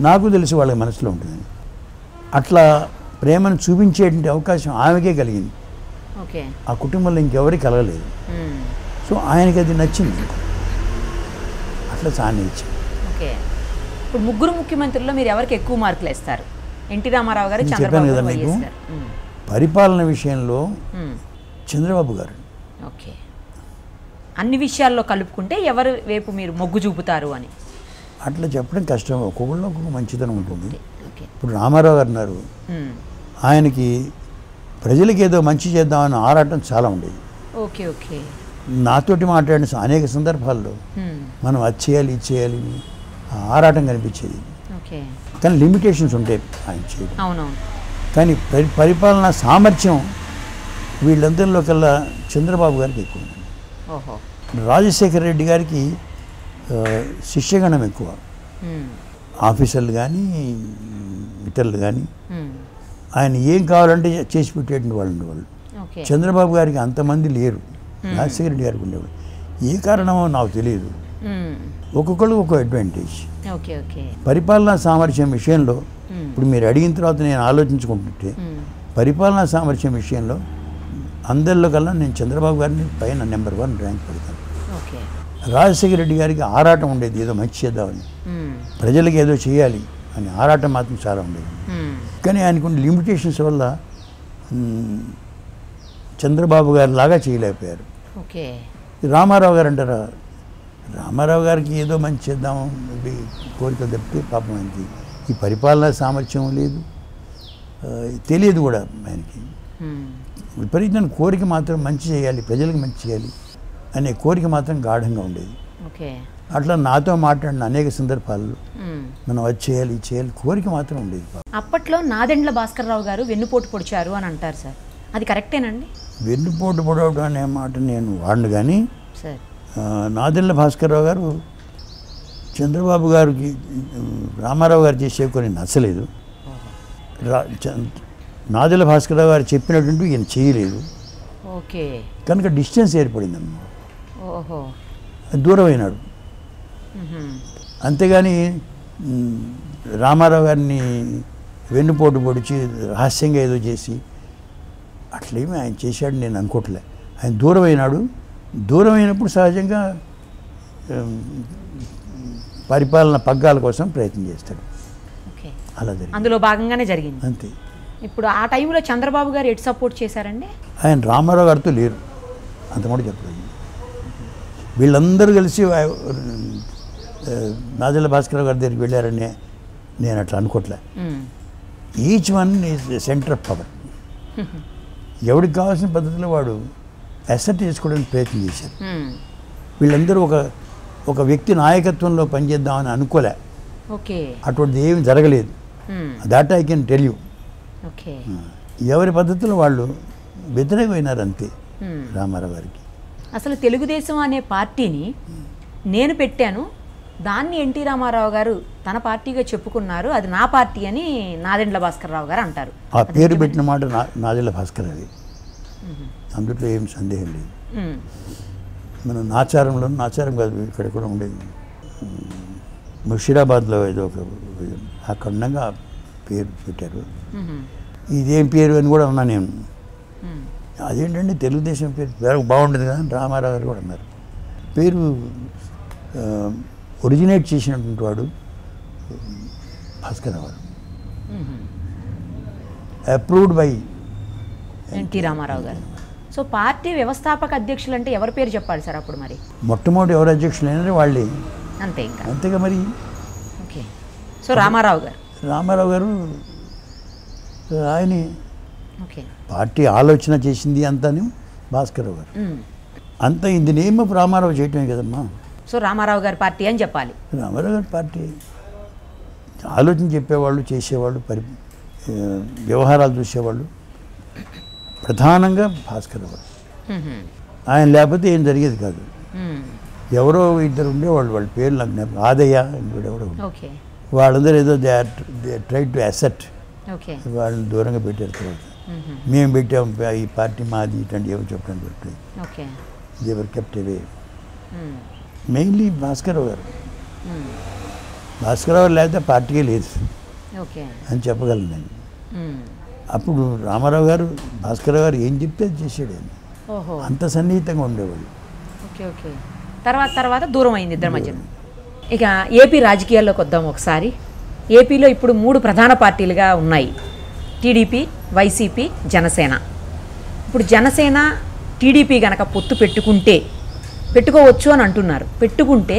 నాకు తెలిసి వాళ్ళ మనసులో ఉంటుంది. అట్లా ప్రేమను చూపించేటువంటి అవకాశం ఆమెకే కలిగింది, ఆ కుటుంబంలో ఇంకెవరికి కలగలేదు. సో ఆయనకి అది నచ్చింది, అట్లా చాలా ఇచ్చింది. ఇప్పుడు ముగ్గురు ముఖ్యమంత్రుల్లో మీరు ఎవరికి ఎక్కువ మార్కులు వేస్తారు? ఎన్టీ రామారావు గారు, చెప్పాను కదా మీకు, పరిపాలన విషయంలో చంద్రబాబు గారు. ఓకే. అన్ని విషయాల్లో కలుపుకుంటే ఎవరు వైపు మీరు మొగ్గు చూపుతారు అని అట్లా చెప్పడం కష్టం, ఒక్కొక్కళ్ళు ఒక్కొక్క మంచితనం ఉంటుంది. ఇప్పుడు రామారావు గారు ఉన్నారు, ఆయనకి ప్రజలకి ఏదో మంచి చేద్దామని ఆరాటం చాలా ఉండేది. Okay okay. నాతోటి మాట్లాడిన అనేక సందర్భాల్లో మనం అది చేయాలి ఇది చేయాలి ఆరాటం కనిపించేది. కానీ లిమిటేషన్స్ ఉంటాయి ఆయన చేయడం. అవునవును. కానీ పరిపాలన సామర్థ్యం వీళ్ళందరిలో కల్లా చంద్రబాబు గారికి ఎక్కువ ఉంది. రాజశేఖర రెడ్డి గారికి శిష్యగణం ఎక్కువ, ఆఫీసర్లు కానీ ఇతరులు కానీ ఆయన ఏం కావాలంటే చేసి పెట్టేటువంటి వాళ్ళు ఉండేవాళ్ళు. చంద్రబాబు గారికి అంతమంది లేరు, రాజశేఖర రెడ్డి గారికి ఉండేవాళ్ళు. ఏ కారణమో నాకు తెలియదు, ఒక్కొక్కళ్ళు ఒక్కొక్క అడ్వాంటేజ్. పరిపాలనా సామర్థ్యం విషయంలో ఇప్పుడు మీరు అడిగిన తర్వాత నేను ఆలోచించుకుంటుంటే పరిపాలనా సామర్థ్యం విషయంలో అందరిలో కల్లా నేను చంద్రబాబు గారిని పైన నెంబర్ 1 ర్యాంక్ పెడతాను. రాజశేఖర రెడ్డి గారికి ఆరాటం ఉండేది, ఏదో మంచి చేద్దామని, ప్రజలకు ఏదో చేయాలి అని ఆరాటం మాత్రం చాలా ఉండేది. కానీ ఆయనకున్న లిమిటేషన్స్ వల్ల చంద్రబాబు గారి లాగా చేయలేకపోయారు. రామారావు గారు అంటారా, రామారావు గారికి ఏదో మంచి చేద్దాము కోరికలు తప్పితే పాపం ఆయనకి ఈ పరిపాలనా సామర్థ్యం లేదు, తెలియదు కూడా ఆయనకి. విపరీతమైన కోరిక మాత్రం మంచి చేయాలి, ప్రజలకు మంచి చేయాలి అనే కోరిక మాత్రం గాఢంగా ఉండేది. అట్లా నాతో మాట్లాడిన అనేక సందర్భాల్లో మనం అది చేయాలి ఇది చేయాలి కోరిక మాత్రం ఉండేది. అప్పట్లో నాదెండ్ల భాస్కర్ రావు గారు వెన్నుపోటు పొడిచారు అని అంటారు సార్, అది కరెక్టేనండి? వెన్నుపోటు పొడవడం అనే మాట నేను వాడిను, కానీ సార్ నాదెళ్ల భాస్కర్రావు గారు చంద్రబాబు గారికి రామారావు గారు చేసే కొన్ని నచ్చలేదు. నాదెళ్ల భాస్కర్రావు గారు చెప్పినట్టు ఈయన చేయలేదు. ఓకే. కనుక డిస్టెన్స్ ఏర్పడిందమ్మా. ఓహో. దూరం అయినాడు. అంతేగాని రామారావు గారిని వెన్నుపోటు పొడిచి రహస్యంగా ఏదో చేసి అట్లేమి ఆయన చేశాడు నేను అనుకోవట్లే. ఆయన దూరం అయినాడు. దూరం అయినప్పుడు సహజంగా పరిపాలన పగ్గాల కోసం ప్రయత్నం చేస్తాడు. అలా జరిగింది. అందులో భాగంగానే జరిగింది అంతే. ఇప్పుడు ఆ టైంలో చంద్రబాబు గారు ఎటు సపోర్ట్ చేశారండి? ఆయన రామారావు గారితో లేరు, అంత కూడా చెప్పలేదు. వీళ్ళందరూ కలిసి నాదెళ్ల భాస్కర్ గారి దగ్గరికి వెళ్ళారని నేను అట్లా అనుకోవట్లే. Each one is centre of power. ఎవరికి కావాల్సిన పద్ధతిలో వాడు అసెట్ చేసుకోవడానికి ప్రయత్నం చేశారు. వీళ్ళందరూ ఒక వ్యక్తి నాయకత్వంలో పనిచేద్దామని అనుకోలే. అటువంటిది ఏమి జరగలేదు. That I can tell you. ఎవరి పద్ధతిలో వాళ్ళు వ్యతిరేకమైనారు అంతే రామారావు గారికి. అసలు తెలుగుదేశం అనే పార్టీని నేను పెట్టాను, దాన్ని ఎన్టీ రామారావు గారు తన పార్టీగా చెప్పుకున్నారు, అది నా పార్టీ అని నాదెండ్ల భాస్కర్ రావు గారు అంటారు. ఆ పేరు పెట్టిన మాట నాదెళ్ల భాస్కర్ అది, అందులో ఏం సందేహం లేదు. మనం నాచారం కాదు, ఇక్కడ కూడా ఉండేది ముషీరాబాద్లో ఏదో అక్కడ ఉండగా పేరు పెట్టారు. ఇదేం పేరు అని కూడా అన్నా నేను. అదేంటండి తెలుగుదేశం పేరు బాగుంటుంది కదా అని రామారావు గారు కూడా అన్నారు. పేరు ఒరిజినేట్ చేసినటువంటి వాడు Bhaskar Rao, approved by NT Ramarao గారు. సో పార్టీ వ్యవస్థాపక అధ్యక్షులు అంటే ఎవరి పేరు చెప్పాలి సార్ అప్పుడు? మరి మొట్టమొదటి ఎవరు అధ్యక్షులు అయినా వాళ్ళే, అంతే ఇంకా అంతేగా మరి. ఓకే. సో రామారావు గారు ఆయన పార్టీ ఆలోచన చేసింది అంతాను భాస్కర్ రావు గారు. అంతా ఇది నేమ్ ఆఫ్ రామారావు చేయటమే కదమ్మా. సో రామారావు గారి పార్టీ అని చెప్పాలి. రామారావు గారి పార్టీ ఆలోచన చెప్పేవాళ్ళు, చేసేవాళ్ళు, వ్యవహారాలు చూసేవాళ్ళు ప్రధానంగా భాస్కర్ రావు. ఆయన లేకపోతే ఏం జరిగేది కాదు. ఎవరో ఇద్దరు ఉండేవాళ్ళు, వాళ్ళ పేర్లు నాకు ఆదయ్య ఇంకోడెవడో, వాళ్ళందరూ ఏదో దే ట్రై టు అసెట్, వాళ్ళని దూరంగా పెట్టారు. తర్వాత మేము పెట్టాం ఈ పార్టీ మాది ఇట్లాంటి ఏమో చెప్పడానికి పెట్టలేదు. దేవర్ కెప్ట్ అవే. మెయిన్లీ భాస్కర్ రావు గారు. భాస్కర్ రావు లేకపోతే పార్టీకే లేదు అని చెప్పగలను నేను. అప్పుడు రామారావు గారు భాస్కర్ రావు గారు ఏం చెప్తే చేసాడు ఆయన, అంత సన్నిహితంగా ఉండేవాళ్ళు. తర్వాత దూరం అయింది ఇద్దరి మధ్యన. ఇక ఏపీ రాజకీయాల్లోకి వద్దాం ఒకసారి. ఏపీలో ఇప్పుడు 3 ప్రధాన పార్టీలుగా ఉన్నాయి, టీడీపీ, వైసీపీ, జనసేన. ఇప్పుడు జనసేన టీడీపీ గనక పొత్తు పెట్టుకోవచ్చు అని అంటున్నారు. పెట్టుకుంటే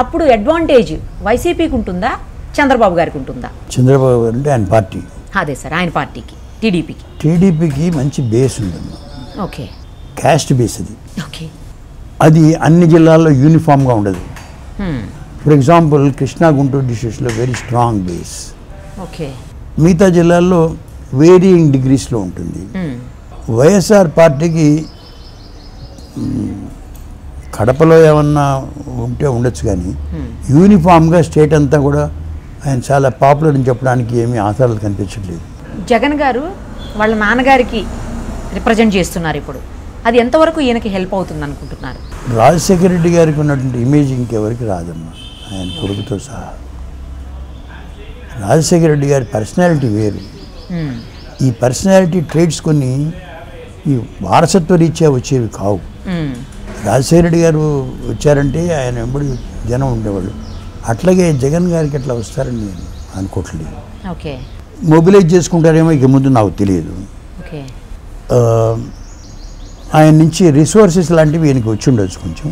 అప్పుడు అడ్వాంటేజ్ వైసీపీకి ఉంటుందా, చంద్రబాబు గారికి ఉంటుందా? చంద్రబాబు గారు అంటే ఆయన పార్టీ. అదే సార్, ఆయన పార్టీకి. టీడీపీకి మంచి బేస్ ఉందమ్మా. ఓకే. క్యాస్ట్ బేస్ అది. ఓకే. అది అన్ని జిల్లాల్లో యూనిఫామ్గా ఉండదు. ఫర్ ఎగ్జాంపుల్ కృష్ణా, గుంటూరు డిస్ట్రిక్ట్స్లో వెరీ స్ట్రాంగ్ బేస్. ఓకే. మిగతా జిల్లాల్లో వేరియింగ్ డిగ్రీస్లో ఉంటుంది. వైఎస్ఆర్ పార్టీకి కడపలో ఏమన్నా ఉంటే ఉండొచ్చు, కానీ యూనిఫామ్గా స్టేట్ అంతా కూడా ఆయన చాలా పాపులర్ అని చెప్పడానికి ఏమీ ఆధారాలు కనిపించట్లేదు. జగన్ గారు వాళ్ళ నాన్నగారికి రిప్రజెంట్ చేస్తున్నారు ఇప్పుడు, అది ఎంతవరకు ఈయనకి హెల్ప్ అవుతుంది అనుకుంటున్నారు? రాజశేఖర రెడ్డి గారికి ఉన్నటువంటి ఇమేజ్ ఇంకెవరికి రాదమ్మా, ఆయన కొడుకుతో సహా. రాజశేఖర రెడ్డి గారి పర్సనాలిటీ వేరు. ఈ పర్సనాలిటీ ట్రేట్స్ కొన్ని ఈ వారసత్వ రీత్యా వచ్చేవి కావు. రాజశేఖర రెడ్డి గారు వచ్చారంటే ఆయన వెంబడి జనం ఉండేవాళ్ళు. అట్లాగే జగన్ గారికి ఎట్లా వస్తారని నేను అనుకోవట్లేదు. మొబిలైజ్ చేసుకుంటారేమో ఇక ముందు నాకు తెలియదు. ఆయన నుంచి రిసోర్సెస్ లాంటివి ఈయనకి వచ్చి ఉండొచ్చు కొంచెం,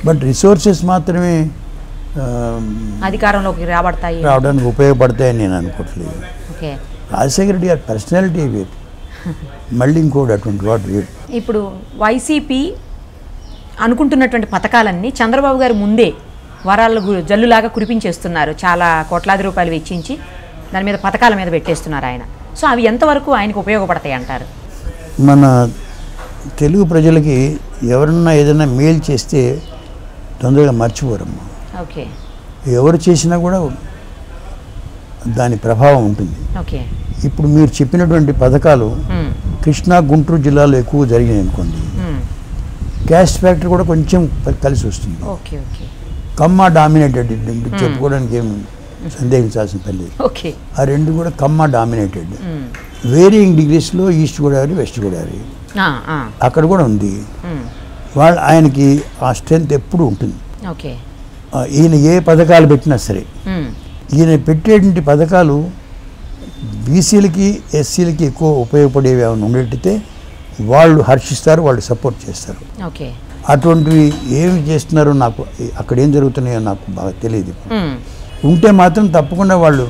బట్ రిసోర్సెస్ మాత్రమే అధికారంలోకి రావడానికి ఉపయోగపడతాయని నేను అనుకోవట్లేదు. రాజశేఖర రెడ్డి గారి పర్సనాలిటీ వేరు, మళ్ళీ ఇంకోటి అటువంటి వాడు వేరు. ఇప్పుడు వైసీపీ అనుకుంటున్నటువంటి పథకాలన్నీ చంద్రబాబు గారు ముందే వరాల జల్లులాగా కురిపించేస్తున్నారు. చాలా కోట్లాది రూపాయలు వెచ్చించి దాని మీద పథకాల మీద పెట్టేస్తున్నారు ఆయన. సో అవి ఎంతవరకు ఆయనకు ఉపయోగపడతాయి అంటారు? మన తెలుగు ప్రజలకి ఎవరన్నా ఏదైనా మేలు చేస్తే తొందరగా మర్చిపోరమ్మా. ఓకే. ఎవరు చేసినా కూడా దాని ప్రభావం ఉంటుంది. ఓకే. ఇప్పుడు మీరు చెప్పినటువంటి పథకాలు కృష్ణా గుంటూరు జిల్లాలో ఎక్కువ జరిగినాయి అనుకోండి, క్యాస్ట్ ఫ్యాక్టర్ కూడా కొంచెం కలిసి వస్తుంది. ఓకే. ఓకే. కమ్మ డామినేటెడ్ చెప్పుకోవడానికి ఏం సందేహించాల్సిన పని లేదు. ఓకే. ఆ రెండు కూడా కమ్మ డామినేటెడ్. వేరియింగ్ డిగ్రీస్లో ఈస్ట్ గోదావరి వెస్ట్ గోదావరి అక్కడ కూడా ఉంది. ఆయనకి ఆ స్ట్రెంత్ ఎప్పుడు ఉంటుంది. ఓకే. ఈయన ఏ పథకాలు పెట్టినా సరే, ఈయన పెట్టేటువంటి పథకాలు బీసీలకి ఎస్సీలకి ఎక్కువ ఉపయోగపడేవి ఏమైనా ఉండేటైతే వాళ్ళు హర్షిస్తారు, వాళ్ళు సపోర్ట్ చేస్తారు. ఓకే. అటువంటివి ఏమి చేస్తున్నారో నాకు అక్కడ ఏం జరుగుతున్నాయో నాకు బాగా తెలియదు. ఉంటే మాత్రం తప్పకుండా వాళ్ళు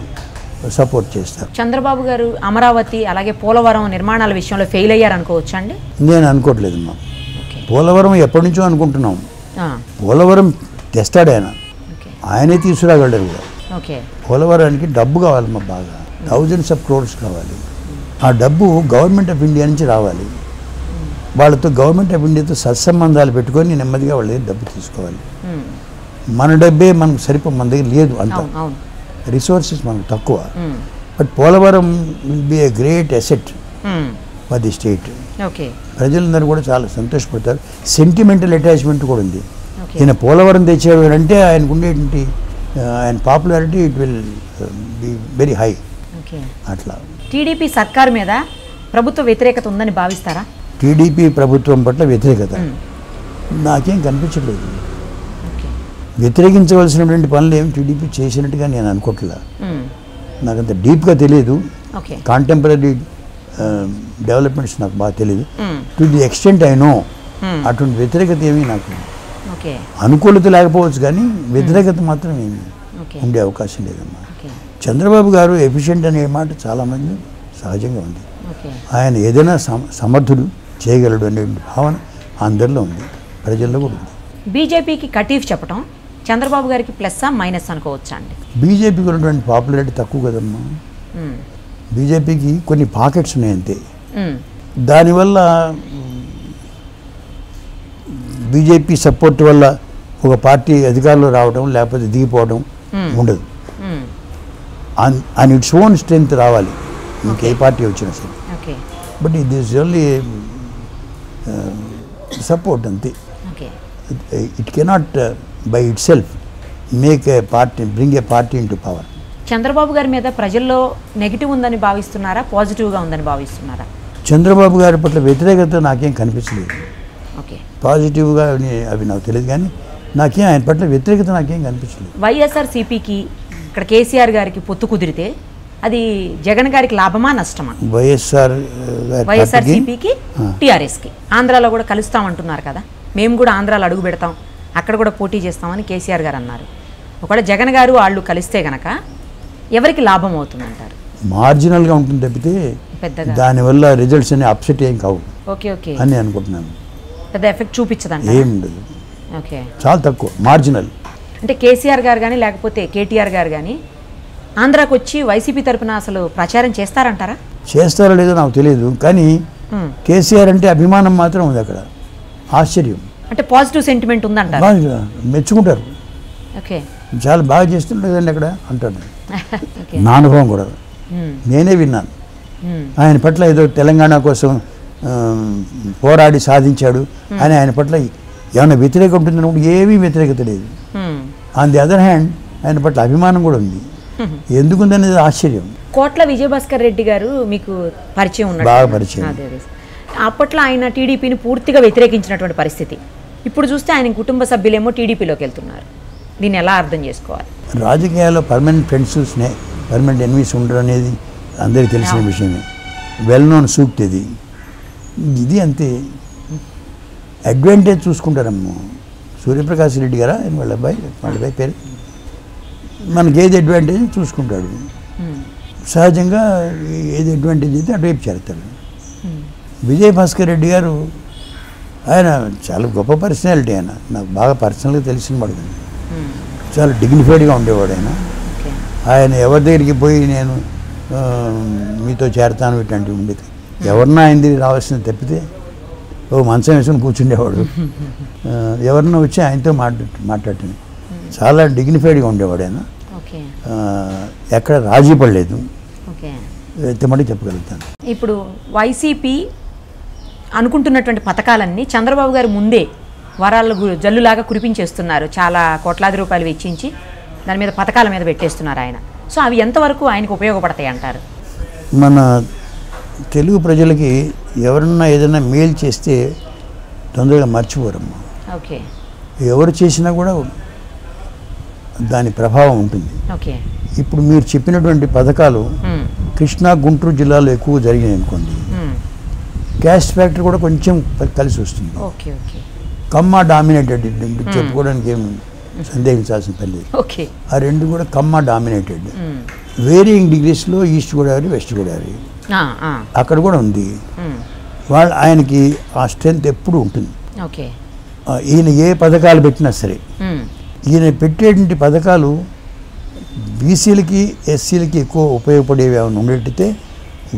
సపోర్ట్ చేస్తారు. చంద్రబాబు గారు అమరావతి అలాగే పోలవరం నిర్మాణాల విషయంలో ఫెయిల్ అయ్యారు అనుకోవచ్చా అండి? నేను అనుకోవట్లేదమ్మా. పోలవరం ఎప్పటి నుంచో అనుకుంటున్నాం. పోలవరం తెస్తాడు ఆయనే తీసుకురాగలరు కూడా. పోలవరానికి డబ్బు కావాలమ్మా, బాగా థౌజండ్స్ ఆఫ్ క్రోర్స్ కావాలి. ఆ డబ్బు గవర్నమెంట్ ఆఫ్ ఇండియా నుంచి రావాలి. వాళ్ళతో గవర్నమెంట్ ఆఫ్ ఇండియాతో సత్సంబంధాలు పెట్టుకొని నెమ్మదిగా వాళ్ళ దగ్గర డబ్బు తీసుకోవాలి. మన డబ్బే మనకు మన దగ్గర లేదు, అంత రిసోర్సెస్ మనకు తక్కువ. But Polavaram will be a great asset for the state. ప్రజలందరూ కూడా చాలా సంతోషపడతారు. సెంటిమెంటల్ అటాచ్మెంట్ కూడా ఉంది. ఈయన పోలవరం తెచ్చేవాడంటే ఆయనకు ఉండేటువంటి ఆయన popularity it will be very high. అట్లా టీడీపీ సర్కారు మీద ప్రభుత్వ వ్యతిరేకత ఉందని భావిస్తారా? టీడీపీ ప్రభుత్వం పట్ల వ్యతిరేకత నాకేం కనిపించలేదు. వ్యతిరేకించవలసినటువంటి పనులు ఏమి టీడీపీ చేసినట్టుగా నేను అనుకోవట్లా. నాకు అంత డీప్గా తెలియదు. కాంటెంపరీ డెవలప్మెంట్స్ నాకు బాగా తెలియదు. To the extent I know అటువంటి వ్యతిరేకత ఏమీ నాకు అనుకూలత లేకపోవచ్చు, కానీ వ్యతిరేకత మాత్రం ఏమి ఉండే అవకాశం లేదమ్మా. చంద్రబాబు గారు ఎఫిషియెంట్ అనే మాట చాలామంది సహజంగా ఉంది. ఆయన ఏదైనా సమర్థుడు, చేయగలడు అనే భావన అందరిలో ఉంది, ప్రజల్లో కూడా ఉంది. బీజేపీకి కటీఫ్ చెప్పడం చంద్రబాబు గారికి ప్లస్సా మైనస్ అనుకోవచ్చా అండి? బీజేపీకి ఉన్నటువంటి పాపులారిటీ తక్కువ కదమ్మా. బీజేపీకి కొన్ని పాకెట్స్ ఉన్నాయి అంతే. దానివల్ల బీజేపీ సపోర్ట్ వల్ల ఒక పార్టీ అధికారంలో రావడం లేకపోతే దిగిపోవడం ఉండదు. అండ్ ఇట్స్ ఓన్ స్ట్రెంగ్త్ రావాలి ఇంకే పార్టీ వచ్చినా సరే. బట్ ఇది ఈజ్ ఓన్లీ సపోర్ట్ అంతే. It cannot by it self make a party, bring A party in to power. Chandrababu గారి మీద ప్రజల్లో నెగిటివ్ ఉందని భావిస్తున్నారా, పాజిటివ్గా ఉందని భావిస్తున్నారా? చంద్రబాబు గారి పట్ల వ్యతిరేకత నాకేం కనిపించలేదు. పాజిటివ్గా అవి నాకు తెలియదు, కానీ నాకేం ఆయన పట్ల వ్యతిరేకత నాకేం కనిపించలేదు. వైఎస్ఆర్సీపీకి ఇక్కడ కేసీఆర్ గారికి పొత్తు కుదిరితే అది జగన్ గారికి లాభమా నష్టమా? వైఎస్ఆర్సీపీకి టీఆర్ఎస్కి ఆంధ్రాలో కూడా కలుస్తామంటున్నారు కదా, మేము కూడా ఆంధ్రాలో అడుగు పెడతాం, అక్కడ కూడా పోటీ చేస్తామని కేసీఆర్ గారు అన్నారు. ఒకవేళ జగన్ గారు వాళ్ళు కలిస్తే కనుక ఎవరికి లాభం అవుతుందంటారు? మార్జినల్గా ఉంటుంది తప్పితే పెద్దగా దానివల్ల రిజల్ట్స్ అనే అప్సెట్ ఏం కావు. ఓకే ఓకే అని అనుకుంటున్నాను. పెద్ద ఎఫెక్ట్ చూపించదండి, ఏం ఉండదు. ఓకే, చాలా తక్కువ మార్జినల్. అంటే కేసీఆర్ గారు కానీ లేకపోతే కేటీఆర్ గారు కానీ ఆంధ్రాకి వచ్చి వైసీపీ తరపున అసలు ప్రచారం చేస్తారంటారా? చేస్తారో లేదో నాకు తెలియదు, కానీ కేసీఆర్ అంటే అభిమానం మాత్రం ఉంది అక్కడ. ఆశ్చర్యం అంటే పాజిటివ్ సెంటిమెంట్ ఉందంటారు, మెచ్చుకుంటారు. ఓకే, చాలా బాగా చేస్తుండేదండి అక్కడ అంటాడు. నా అనుభవం కూడా నేనే విన్నాను. ఆయన పట్ల ఏదో తెలంగాణ కోసం పోరాడి సాధించాడు అని ఆయన పట్ల ఏమైనా వ్యతిరేకత ఉంటుందని ఏమీ వ్యతిరేకత లేదు. ఆన్ ది అదర్ హ్యాండ్ ఆయన పట్ల అభిమానం కూడా ఉంది. ఎందుకుందనేది ఆశ్చర్యం. కోట్ల విజయభాస్కర్ రెడ్డి గారు మీకు పరిచయం ఉన్నాడు? బాగా పరిచయం. అప్పట్లో ఆయన టీడీపీని పూర్తిగా వ్యతిరేకించినటువంటి పరిస్థితి. ఇప్పుడు చూస్తే ఆయన కుటుంబ సభ్యులేమో టీడీపీలోకి వెళ్తున్నారు. దీన్ని ఎలా అర్థం చేసుకోవాలి? రాజకీయాల్లో పర్మనెంట్ ఫ్రెండ్స్, పర్మనెంట్ ఎనిమీస్ ఉండరు అనేది అందరికీ తెలిసిన విషయమే. వెల్ నోన్ సూక్తి ఇది. ఇది అంతే. అడ్వాంటేజ్ చూసుకుంటారమ్మా. సూర్యప్రకాష్ రెడ్డి గారా వాళ్ళ అబ్బాయి పేరు, మనకి ఏది అడ్వాంటేజ్ చూసుకుంటాడు. సహజంగా ఏది అడ్వాంటేజ్ అయితే అటువైపు చేరుతాడు. విజయభాస్కర్ రెడ్డి గారు ఆయన చాలా గొప్ప పర్సనాలిటీ. ఆయన నాకు బాగా పర్సనల్గా తెలిసిన వాడు. చాలా డిగ్నిఫైడ్గా ఉండేవాడు ఆయన. ఆయన ఎవరి దగ్గరికి పోయి నేను మీతో చేరతాను ఇట్లాంటివి ఉండేది ఎవరన్నా ఆయనది రావాల్సింది తప్పితే ఓ మంచం వేసుకొని కూర్చుండేవాడు. ఎవరన్నా వచ్చి ఆయనతో మాట్లాడటం చాలా డిగ్నిఫైడ్గా ఉండేవాడు ఆయన. ఎక్కడ రాజీ పడలేదు. ఎత్తమని చెప్పగలుగుతాను. ఇప్పుడు వైసీపీ అనుకుంటున్నటువంటి పథకాలన్నీ చంద్రబాబు గారు ముందే వరాలు జల్లులాగా కురిపించేస్తున్నారు. చాలా కోట్లాది రూపాయలు వెచ్చించి దాని మీద పథకాల మీద పెట్టేస్తున్నారు ఆయన. సో అవి ఎంతవరకు ఆయనకు ఉపయోగపడతాయి అంటారు? మన తెలుగు ప్రజలకి ఎవరన్నా ఏదైనా మేలు చేస్తే తొందరగా మర్చిపోరమ్మా. ఓకే. ఎవరు చేసినా కూడా దాని ప్రభావం ఉంటుంది. ఓకే. ఇప్పుడు మీరు చెప్పినటువంటి పథకాలు కృష్ణా గుంటూరు జిల్లాలో ఎక్కువ జరిగినాయి అనుకోండి, క్యాస్ట్ ఫ్యాక్టర్ కూడా కొంచెం కలిసి వస్తుంది. ఓకే. ఓకే. కమ్మ డామినేటెడ్ చెప్పుకోవడానికి ఏం సందేహించాల్సిన పని. ఓకే. ఆ రెండు కూడా కమ్మ డామినేటెడ్. వేరియింగ్ డిగ్రీస్లో ఈస్ట్ గోదావరి వెస్ట్ గోదావరి అక్కడ కూడా ఉంది. ఆయనకి ఆ స్ట్రెంత్ ఎప్పుడు ఉంటుంది. ఓకే. ఈయన ఏ పథకాలు పెట్టినా సరే, ఈయన పెట్టేటువంటి పథకాలు బీసీలకి ఎస్సీలకి ఎక్కువ ఉపయోగపడేవి ఏమైనా ఉండేటైతే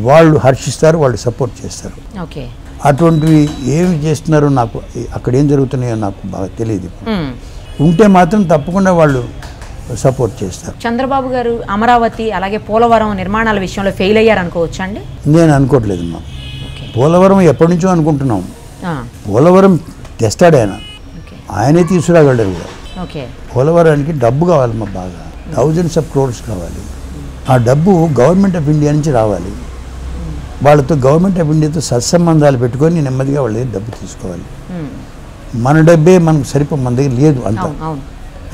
వాళ్ళు హర్షిస్తారు, వాళ్ళు సపోర్ట్ చేస్తారు. ఓకే. అటువంటివి ఏమి చేస్తున్నారో నాకు అక్కడ ఏం జరుగుతున్నాయో నాకు బాగా తెలియదు. ఉంటే మాత్రం తప్పకుండా వాళ్ళు సపోర్ట్ చేస్తారు. చంద్రబాబు గారు అమరావతి అలాగే పోలవరం నిర్మాణాల విషయంలో ఫెయిల్ అయ్యారు అనుకోవచ్చు అండి? నేను అనుకోవట్లేదమ్మా. పోలవరం ఎప్పటి నుంచో అనుకుంటున్నాం. పోలవరం తెస్తాడు ఆయన, ఆయనే తీసుకురాగలరు కూడా. పోలవరానికి డబ్బు కావాలమ్మా, బాగా థౌజండ్స్ ఆఫ్ క్రోర్స్ కావాలి. ఆ డబ్బు గవర్నమెంట్ ఆఫ్ ఇండియా నుంచి రావాలి. వాళ్ళతో గవర్నమెంట్ ఆఫ్ ఇండియాతో సత్సంబంధాలు పెట్టుకొని నెమ్మదిగా వాళ్ళ డబ్బు తీసుకోవాలి. మన డబ్బే మనకు మన దగ్గర లేదు, అంత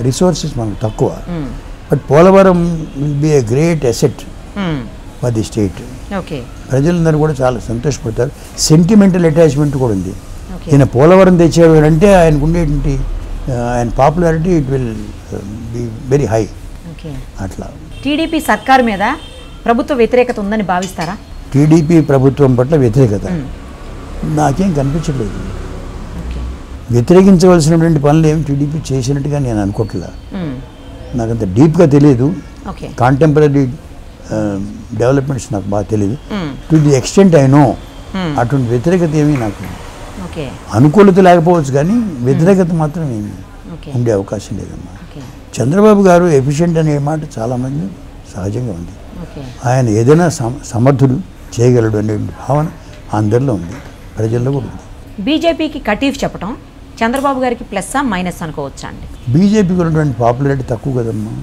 రిసోర్సెస్ మనకు తక్కువ. But Polavaram will be a great asset for the state. ప్రజలందరూ కూడా చాలా సంతోషపడతారు. సెంటిమెంటల్ అటాచ్మెంట్ కూడా ఉంది. ఈయన పోలవరం తెచ్చాడు అంటే ఆయనకు ఉండేటువంటి ఆయన popularity it will be very high. అట్లా టీడీపీ సర్కారు మీద ప్రభుత్వ వ్యతిరేకత ఉందని భావిస్తారా? టీడీపీ ప్రభుత్వం పట్ల వ్యతిరేకత నాకేం కనిపించలేదు. వ్యతిరేకించవలసినటువంటి పనులు ఏమి టీడీపీ చేసినట్టుగా నేను అనుకోవట్లే. నాకు అంత డీప్గా తెలియదు. కాంటెంపరీ డెవలప్మెంట్స్ నాకు బాగా తెలియదు. To the extent I know అటువంటి వ్యతిరేకత ఏమీ నాకు అనుకూలత లేకపోవచ్చు, కానీ వ్యతిరేకత మాత్రం ఏమి ఉండే అవకాశం లేదమ్మా. చంద్రబాబు గారు ఎఫిషియెంట్ అనే మాట చాలామంది సహజంగా ఉంది. ఆయన ఏదైనా సమర్థుడు చేయగలడు అనే భావన అందరిలో ఉంది, ప్రజల్లో కూడా ఉంది. బీజేపీకి కటీఫ్ చెప్పడం చంద్రబాబు గారికి ప్లస్సా మైనస్ అనుకోవచ్చా అండి? బీజేపీకి ఉన్నటువంటి పాపులారిటీ తక్కువ కదమ్మా.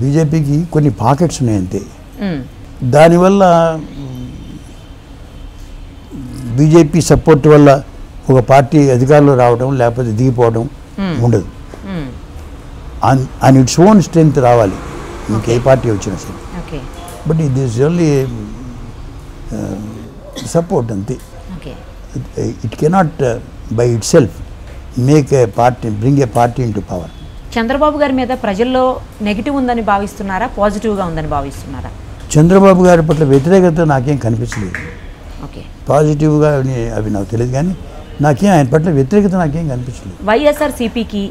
బీజేపీకి కొన్ని పాకెట్స్ ఉన్నాయి అంతే. దానివల్ల బీజేపీ సపోర్ట్ వల్ల ఒక పార్టీ అధికారంలో రావడం లేకపోతే దిగిపోవడం ఉండదు. అండ్ ఇట్స్ ఓన్ స్ట్రెంగ్త్ రావాలి ఇంకే పార్టీ వచ్చినా సరే. బట్ ఇది ఈజ్ ఓన్లీ సపోర్ట్ అంతే. It cannot by it self make a party, bring A party in to power. Chandrababu గారి మీద ప్రజల్లో నెగిటివ్ ఉందని భావిస్తున్నారా, పాజిటివ్గా ఉందని భావిస్తున్నారా? చంద్రబాబు గారి పట్ల వ్యతిరేకత నాకేం కనిపించలేదు. పాజిటివ్గా అవి నాకు తెలియదు, కానీ నాకేం ఆయన పట్ల వ్యతిరేకత నాకేం కనిపించలేదు. వైఎస్ఆర్సీపీకి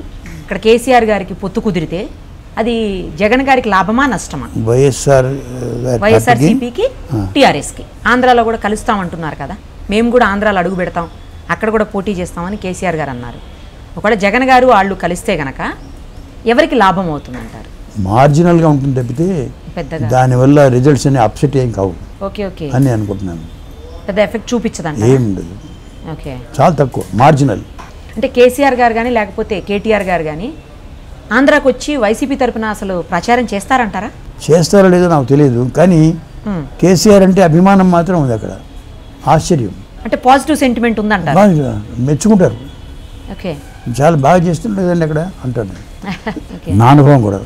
ఇక్కడ కేసీఆర్ గారికి పొత్తు కుదిరితే అది జగన్ గారికి లాభమా నష్టమా? వైఎస్ఆర్సీపీకి టీఆర్ఎస్కి ఆంధ్రాలో కూడా కలుస్తామంటున్నారు కదా, మేము కూడా ఆంధ్రాలో అడుగు పెడతాం, అక్కడ కూడా పోటీ చేస్తామని కేసీఆర్ గారు అన్నారు. ఒకవేళ జగన్ గారు వాళ్ళు కలిస్తే గనక ఎవరికి లాభం అవుతుందంటారు? మార్జినల్గా ఉంటుంది తప్పితే పెద్దగా దానివల్ల రిజల్ట్స్ అనే అప్సెట్ ఏం కావు అని అనుకుంటున్నాను. పెద్ద ఎఫెక్ట్ చూపించదండి, ఏం ఉండదు. చాలా తక్కువ, మార్జినల్. అంటే కేసీఆర్ గారు కానీ లేకపోతే కేటీఆర్ గారు కానీ ఆంధ్రాకి వచ్చి వైసీపీ తరఫున అసలు ప్రచారం చేస్తారంటారా? చేస్తారో లేదో నాకు తెలియదు, కానీ కేసీఆర్ అంటే అభిమానం మాత్రం ఉంది అక్కడ. ఆశ్చర్యం అంటే పాజిటివ్ సెంటిమెంట్ ఉందంటారు, మెచ్చుకుంటారు. చాలా బాగా చేస్తుండదండి అక్కడ అంటాడు. నా అనుభవం కూడా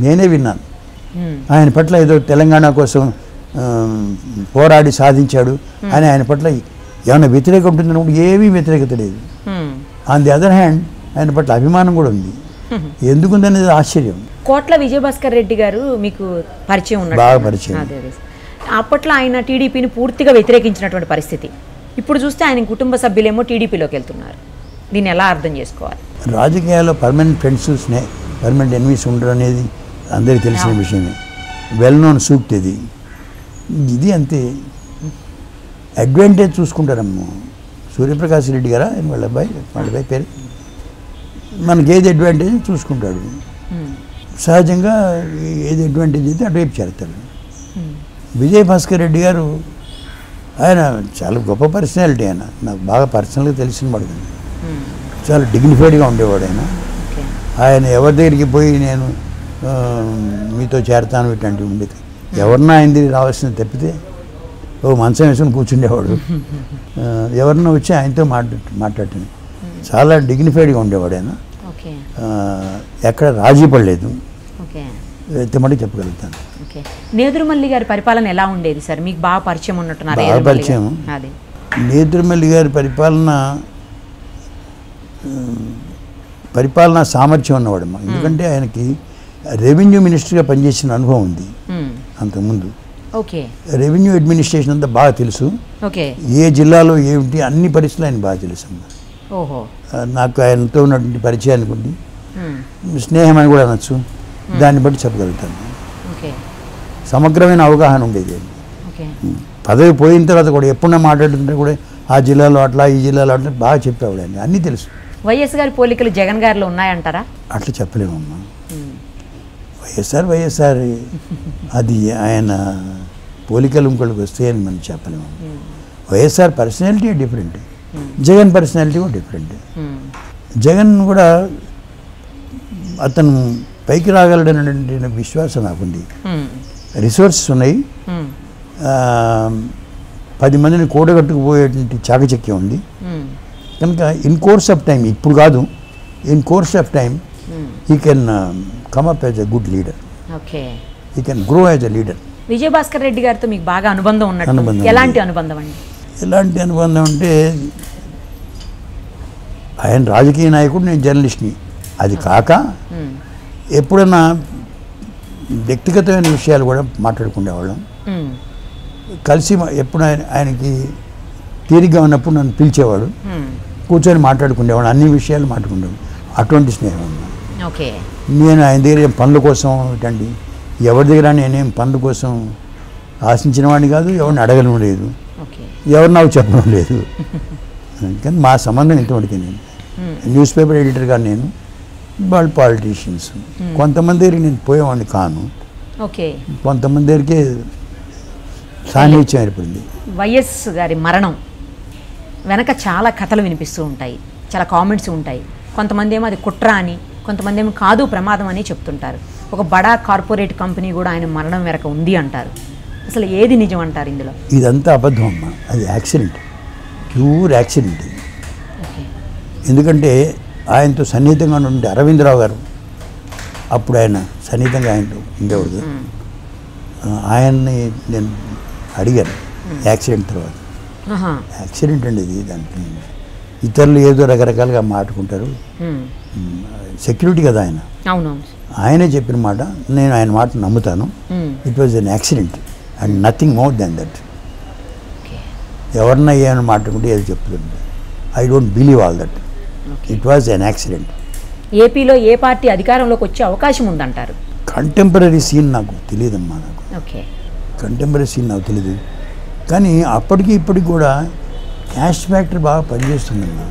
నేనే విన్నాను. ఆయన పట్ల ఏదో తెలంగాణ కోసం పోరాడి సాధించాడు అని ఆయన పట్ల ఏమైనా వ్యతిరేకత ఉంటుందని ఏమీ వ్యతిరేకత లేదు. ఆన్ ది అదర్ హ్యాండ్ ఆయన పట్ల అభిమానం కూడా ఉంది. ఎందుకుందనేది ఆశ్చర్యం. కోట్ల విజయభాస్కర్ రెడ్డి గారు మీకు పరిచయం ఉన్నాడు? బాగా పరిచయం. అప్పట్లో ఆయన టీడీపీని పూర్తిగా వ్యతిరేకించినటువంటి పరిస్థితి. ఇప్పుడు చూస్తే ఆయన కుటుంబ సభ్యులేమో టీడీపీలోకి వెళ్తున్నారు. దీన్ని ఎలా అర్థం చేసుకోవాలి? రాజకీయాల్లో పర్మనెంట్ ఫ్రెండ్స్, పర్మనెంట్ ఎనిమీస్ ఉండరు అనేది అందరికీ తెలిసిన విషయమే. వెల్ నోన్ సూక్తి ఇది అంతే. అడ్వాంటేజ్ చూసుకుంటారమ్మా. సూర్యప్రకాష్ రెడ్డి గారా వాళ్ళ అబ్బాయి పేరు, మనకి ఏది అడ్వాంటేజ్ చూసుకుంటాడు. సహజంగా ఏది అడ్వాంటేజ్ అయితే అటువైపు చేరుతాడు. విజయభాస్కర్ రెడ్డి గారు ఆయన చాలా గొప్ప పర్సనాలిటీ. ఆయన నాకు బాగా పర్సనల్గా తెలిసిన వాడు, చాలా డిగ్నిఫైడ్గా ఉండేవాడు. ఆయన ఎవరి దగ్గరికి పోయి నేను మీతో చేరతాను ఇట్లాంటివి ఉండేది. ఎవరన్నా ఆయన దగ్గరికి రావాల్సిన తప్పితే ఓ మంచం వేసుకొని కూర్చుండేవాడు. ఎవరన్నా వచ్చి ఆయనతో మాట్లాడుతుంది. చాలా డిగ్నిఫైడ్గా ఉండేవాడు ఆయన. ఎక్కడ రాజీ పడలేదు. ఎత్తమని చెప్పగలుగుతాను. నేదురుమల్లి గారి పరిపాలన ఎలా ఉండేది సార్? మీకు బాగా పరిచయం ఉన్నట్టున్నారు. బాగా పరిచయం. నేదురుమల్లి గారి పరిపాలన సామర్థ్యం ఉన్నవాడమ్మా. ఎందుకంటే ఆయనకి రెవెన్యూ మినిస్టర్గా పనిచేసిన అనుభవం ఉంది అంతకుముందు. రెవెన్యూ అడ్మినిస్ట్రేషన్ అంతా బాగా తెలుసు. ఏ జిల్లాలో ఏమిటి అన్ని పరిస్థితులు ఆయన బాగా తెలుసు అమ్మా. నాకు ఆయనతో ఉన్నటువంటి పరిచయానికి ఉంది, స్నేహం అని కూడా అనొచ్చు. దాన్ని బట్టి చెప్పగలుగుతాను. సమగ్రమైన అవగాహన ఉండేది. పదవి పోయిన తర్వాత కూడా ఎప్పుడన్నా మాట్లాడుతుంటే కూడా ఆ జిల్లాలో అట్లా ఈ జిల్లాలో అట్లా బాగా చెప్పేవాడు. ఆయన అన్నీ తెలుసు. వైఎస్ గారి పోలికలు జగన్ గారిలో ఉన్నాయంటారా? అట్లా చెప్పలేమమ్మా. వైఎస్ఆర్ అది ఆయన పోలికలు ఇంకొకరికి వస్తే అని మనం చెప్పలేము. YSR personality different, Jagan personality కూడా డిఫరెంట్. జగన్ కూడా అతను పైకి రాగలడనే విశ్వాసం నాకుంది. రిసోర్సెస్ ఉన్నాయి, 10 మందిని కూడగట్టుకుపోయేటువంటి చాకచక్యం ఉంది. కనుక ఇన్ కోర్స్ ఆఫ్ టైం, ఇప్పుడు కాదు, in course of time he can come up as a good leader. He can grow as a leader. Vijayabhaskar Reddy గారితో మీకు బాగా అనుబంధం ఉన్నట్టు. ఎలాంటి అనుబంధం అండి? ఎలాంటి అనుబంధం అంటే, ఆయన రాజకీయ నాయకుడు, నేను జర్నలిస్ట్ని. అది కాక ఎప్పుడన్నా వ్యక్తిగతమైన విషయాలు కూడా మాట్లాడుకునేవాళ్ళం. కలిసి ఎప్పుడు ఆయనకి తీరిగ్గా ఉన్నప్పుడు నన్ను పిలిచేవాడు, కూర్చొని మాట్లాడుకునేవాడు, అన్ని విషయాలు మాట్లాడుకునేవాడు. అటువంటి స్నేహం. నేను ఆయన దగ్గర పనుల కోసం ఇటండి ఎవరి దగ్గర నేనేం పనుల కోసం ఆశించిన వాడిని కాదు, ఎవరిని అడగడం లేదు, ఎవరు నాకు చెప్పడం లేదు. కానీ మా సంబంధం ఇంతవరకు. నేను న్యూస్ పేపర్ ఎడిటర్గా, నేను వాళ్ళు పాలిటీషియన్స్. కొంతమంది దగ్గరికి నేను పోయేవాడిని కాను, కొంతమంది దగ్గరికి సాన్నిధ్యం ఏర్పడింది. వైఎస్ గారి మరణం వెనక చాలా కథలు వినిపిస్తూ ఉంటాయి, చాలా కామెంట్స్ ఉంటాయి. కొంతమంది ఏమో అది కుట్ర అని, కొంతమంది ఏమో కాదు ప్రమాదం అని చెప్తుంటారు. ఒక బడా కార్పొరేట్ కంపెనీ కూడా ఆయన మరణం వెనక ఉంది అంటారు. అసలు ఏది నిజం అంటారు ఇందులో? ఇదంతా అబద్ధం అమ్మా. అది యాక్సిడెంట్, ప్యూర్ యాక్సిడెంట్. ఎందుకంటే ఆయనతో సన్నిహితంగా ఉండే అరవిందరావు గారు, అప్పుడు ఆయన సన్నిహితంగా ఆయనతో ఉండేవాడు. ఆయన్ని నేను అడిగాను యాక్సిడెంట్ తర్వాత. యాక్సిడెంట్ అండి ఇది, దానికి ఇతరులు ఏదో రకరకాలుగా మాట్లాడుకుంటారు. సెక్యూరిటీ కదా ఆయన, ఆయనే చెప్పిన మాట, నేను ఆయన మాట నమ్ముతాను. It was an accident and nothing more than that. ఎవరన్నా ఏమైనా మాట్లాడుకుంటే ఏదో చెప్తుంది. I don't believe all that. It was an accident. ఏపీలో ఏ పార్టీ అధికారంలోకి వచ్చే అవకాశం ఉందంటారు? కంటెంపరీ సీన్ నాకు తెలియదమ్మా. నాకు కంటెంపరీ సీన్ నాకు తెలియదు. కానీ అప్పటికి ఇప్పటికి కూడా క్యాస్ట్ ఫ్యాక్టర్ బాగా పనిచేస్తుందమ్మా.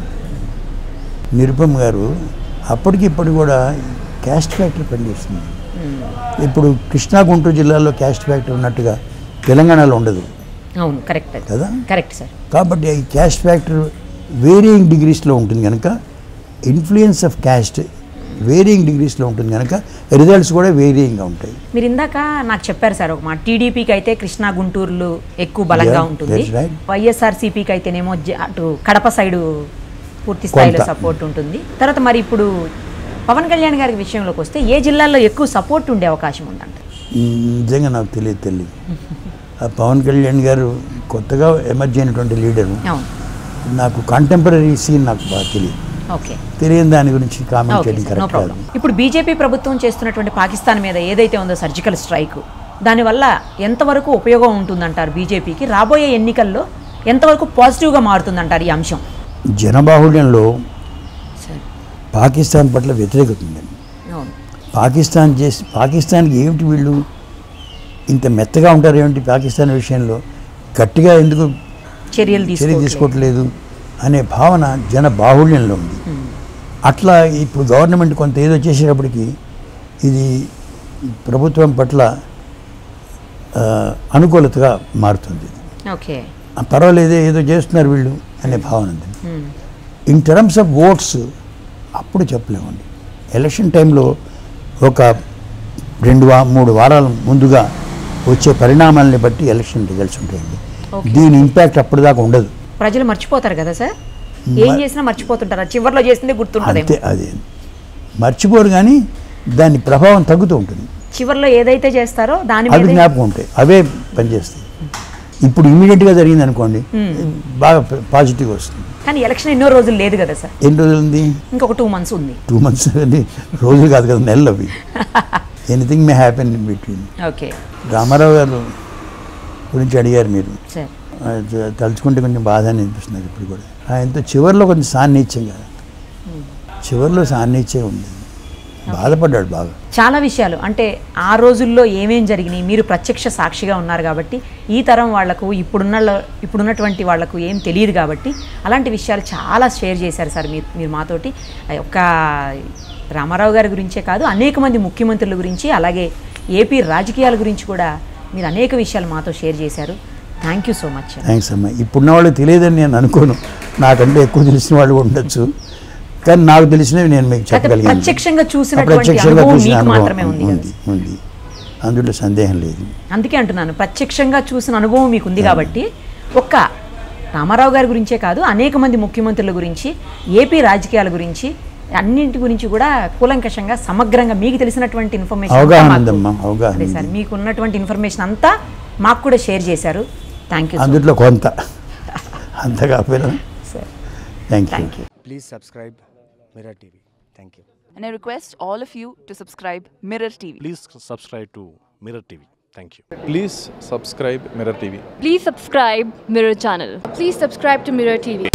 నిరుపమ్ గారు అప్పటికి ఇప్పటికి కూడా క్యాస్ట్ ఫ్యాక్టర్ పనిచేస్తుంది. ఇప్పుడు కృష్ణా గుంటూరు జిల్లాలో క్యాస్ట్ ఫ్యాక్టర్ ఉన్నట్టుగా తెలంగాణలో ఉండదు. అవును, కరెక్ట్ కదా? Correct sir. కాబట్టి ఈ క్యాస్ట్ ఫ్యాక్టర్ వేరియింగ్ డిగ్రీస్లో ఉంటుంది కనుక, ఇన్ఫ్లుయెన్స్ ఆఫ్ క్యాస్ట్ వేరియింగ్ డిగ్రీస్లో ఉంటుంది కనుక రిజల్ట్స్ కూడా వేరియింగ్గా ఉంటాయి. మీరు ఇందాక నాకు చెప్పారు సార్ ఒక మాట, టీడీపీకి అయితే కృష్ణా గుంటూరులో ఎక్కువ బలంగా ఉంటుంది, వైఎస్ఆర్సీపీకి అయితేనేమో అటు కడప సైడు పూర్తి స్థాయిలో సపోర్ట్ ఉంటుంది. తర్వాత మరి ఇప్పుడు పవన్ కళ్యాణ్ గారి విషయంలోకి వస్తే ఏ జిల్లాల్లో ఎక్కువ సపోర్ట్ ఉండే అవకాశం ఉందంట? నిజంగా నాకు తెలియదు. ఆ పవన్ కళ్యాణ్ గారు కొత్తగా ఎమర్జ్ అయినటువంటి లీడరు. నాకు కంటెంపరీ సీన్ నాకు బాగా తెలియదు. తెలియని దాని గురించి కామెంట్ చేయడం కరెక్ట్ కాదు. ఇప్పుడు బీజేపీ ప్రభుత్వం చేస్తున్నటువంటి పాకిస్తాన్ మీద ఏదైతే ఉందో సర్జికల్ స్ట్రైక్, దానివల్ల ఎంతవరకు ఉపయోగం ఉంటుందంటారు బీజేపీకి? రాబోయే ఎన్నికల్లో ఎంతవరకు పాజిటివ్గా మారుతుందంటారు ఈ అంశం? జనబాహుళ్యంలో పాకిస్తాన్ పట్ల వ్యతిరేకత ఉందండి. పాకిస్తాన్కి ఏమిటి వీళ్ళు ఇంత మెత్తగా ఉంటారు ఏమిటి పాకిస్తాన్ విషయంలో? గట్టిగా ఎందుకు చర్యలు తీసుకోవట్లేదు అనే భావన జన బాహుళ్యంలో ఉంది. అట్లా ఇప్పుడు గవర్నమెంట్ కొంత ఏదో చేసేటప్పటికి ఇది ప్రభుత్వం పట్ల అనుకూలతగా మారుతుంది. ఓకే, పర్వాలేదు ఏదో చేస్తున్నారు వీళ్ళు అనే భావన ఉంది. ఇన్ టర్మ్స్ ఆఫ్ ఓట్స్ అప్పుడు చెప్పలేమండి. ఎలక్షన్ టైంలో ఒక 2-3 వారాల ముందుగా వచ్చే పరిణామాలని బట్టి ఎలక్షన్ రిజల్ట్స్ ఉంటాయండి. దీని ఇంపాక్ట్ అప్పటిదాకా ఉండదు. ప్రజలు మర్చిపోతారు కదా సార్, ఏం చేసినా మర్చిపోతుంటారు, చివరిలో చేసిందే గుర్తుంటుంది. అంతే, అదే మర్చిపోరు, కానీ దాని ప్రభావం తగ్గుతూ ఉంటుంది. చివరిలో ఏదైతే చేస్తారో దాని అవి జ్ఞాపకం ఉంటాయి, అవే పనిచేస్తాయి. ఇప్పుడు ఇమీడియట్గా జరిగింది అనుకోండి, బాగా పాజిటివ్ వస్తుంది. కానీ ఎలక్షన్ ఎన్నో రోజులు లేదు కదా సార్. ఎన్ని రోజులు ఉంది? ఇంకొక 2 months ఉంది. 2 months రోజులు కాదు కదా, నెలలు అవి. Anything may happen in between. Okay, Ramarao గారు గురించి అడిగారు మీరు. సార్ తలుచుకుంటే కొంచెం బాధ అనిపిస్తుంది ఇప్పుడు కూడా. ఆయనతో చివరిలో కొంచెం సాన్నిధ్యం కదా, చివరిలో సాన్నిధ్యం ఉంది. బాధపడ్డాడు బాగా. చాలా విషయాలు అంటే ఆ రోజుల్లో ఏమేం జరిగినాయి మీరు ప్రత్యక్ష సాక్షిగా ఉన్నారు కాబట్టి, ఈ తరం వాళ్లకు ఇప్పుడున్నటువంటి వాళ్లకు ఏం తెలియదు కాబట్టి అలాంటి విషయాలు చాలా షేర్ చేశారు సార్ మీరు మాతోటి. ఒక్క రామారావు గారి గురించే కాదు, అనేక మంది ముఖ్యమంత్రుల గురించి, అలాగే ఏపీ రాజకీయాల గురించి కూడా మీరు అనేక విషయాలు మాతో షేర్ చేశారు. Thank you so much. Thanks అమ్మా. ఇప్పుడున్న వాళ్ళు తెలియదని నేను అనుకోను, నాకంటే ఎక్కువ తెలిసిన వాళ్ళు ఉండొచ్చు, కానీ నాకు తెలిసినవి నేను మీకు చెప్పగలిగాను. ప్రత్యక్షంగా చూసినటువంటి అనుభవం మీకు మాత్రమే ఉంది. అందులో సందేహం లేదు. అందుకే అంటున్నాను, ప్రత్యక్షంగా చూసిన అనుభవం మీకు ఉంది కాబట్టి ఒక్క రామారావు గారి గురించే కాదు, అనేక మంది ముఖ్యమంత్రుల గురించి, ఏపీ రాజకీయాల గురించి, అన్నింటి గురించి కూడా కూలంకషంగా సమగ్రంగా మీకు తెలిసినటువంటి ఇన్ఫర్మేషన్, అవగాహన సార్ మీకు ఉన్నటువంటి ఇన్ఫర్మేషన్ అంతా మాకు కూడా షేర్ చేశారు. Thank you. అందులో కొంత అంత కాకపోయినా sir thank you. Please subscribe Mirror TV. Thank you. And I request all of you to subscribe Mirror TV. Please subscribe to Mirror TV. Thank you. Please subscribe Mirror TV. Please subscribe Mirror channel. Please subscribe to Mirror TV.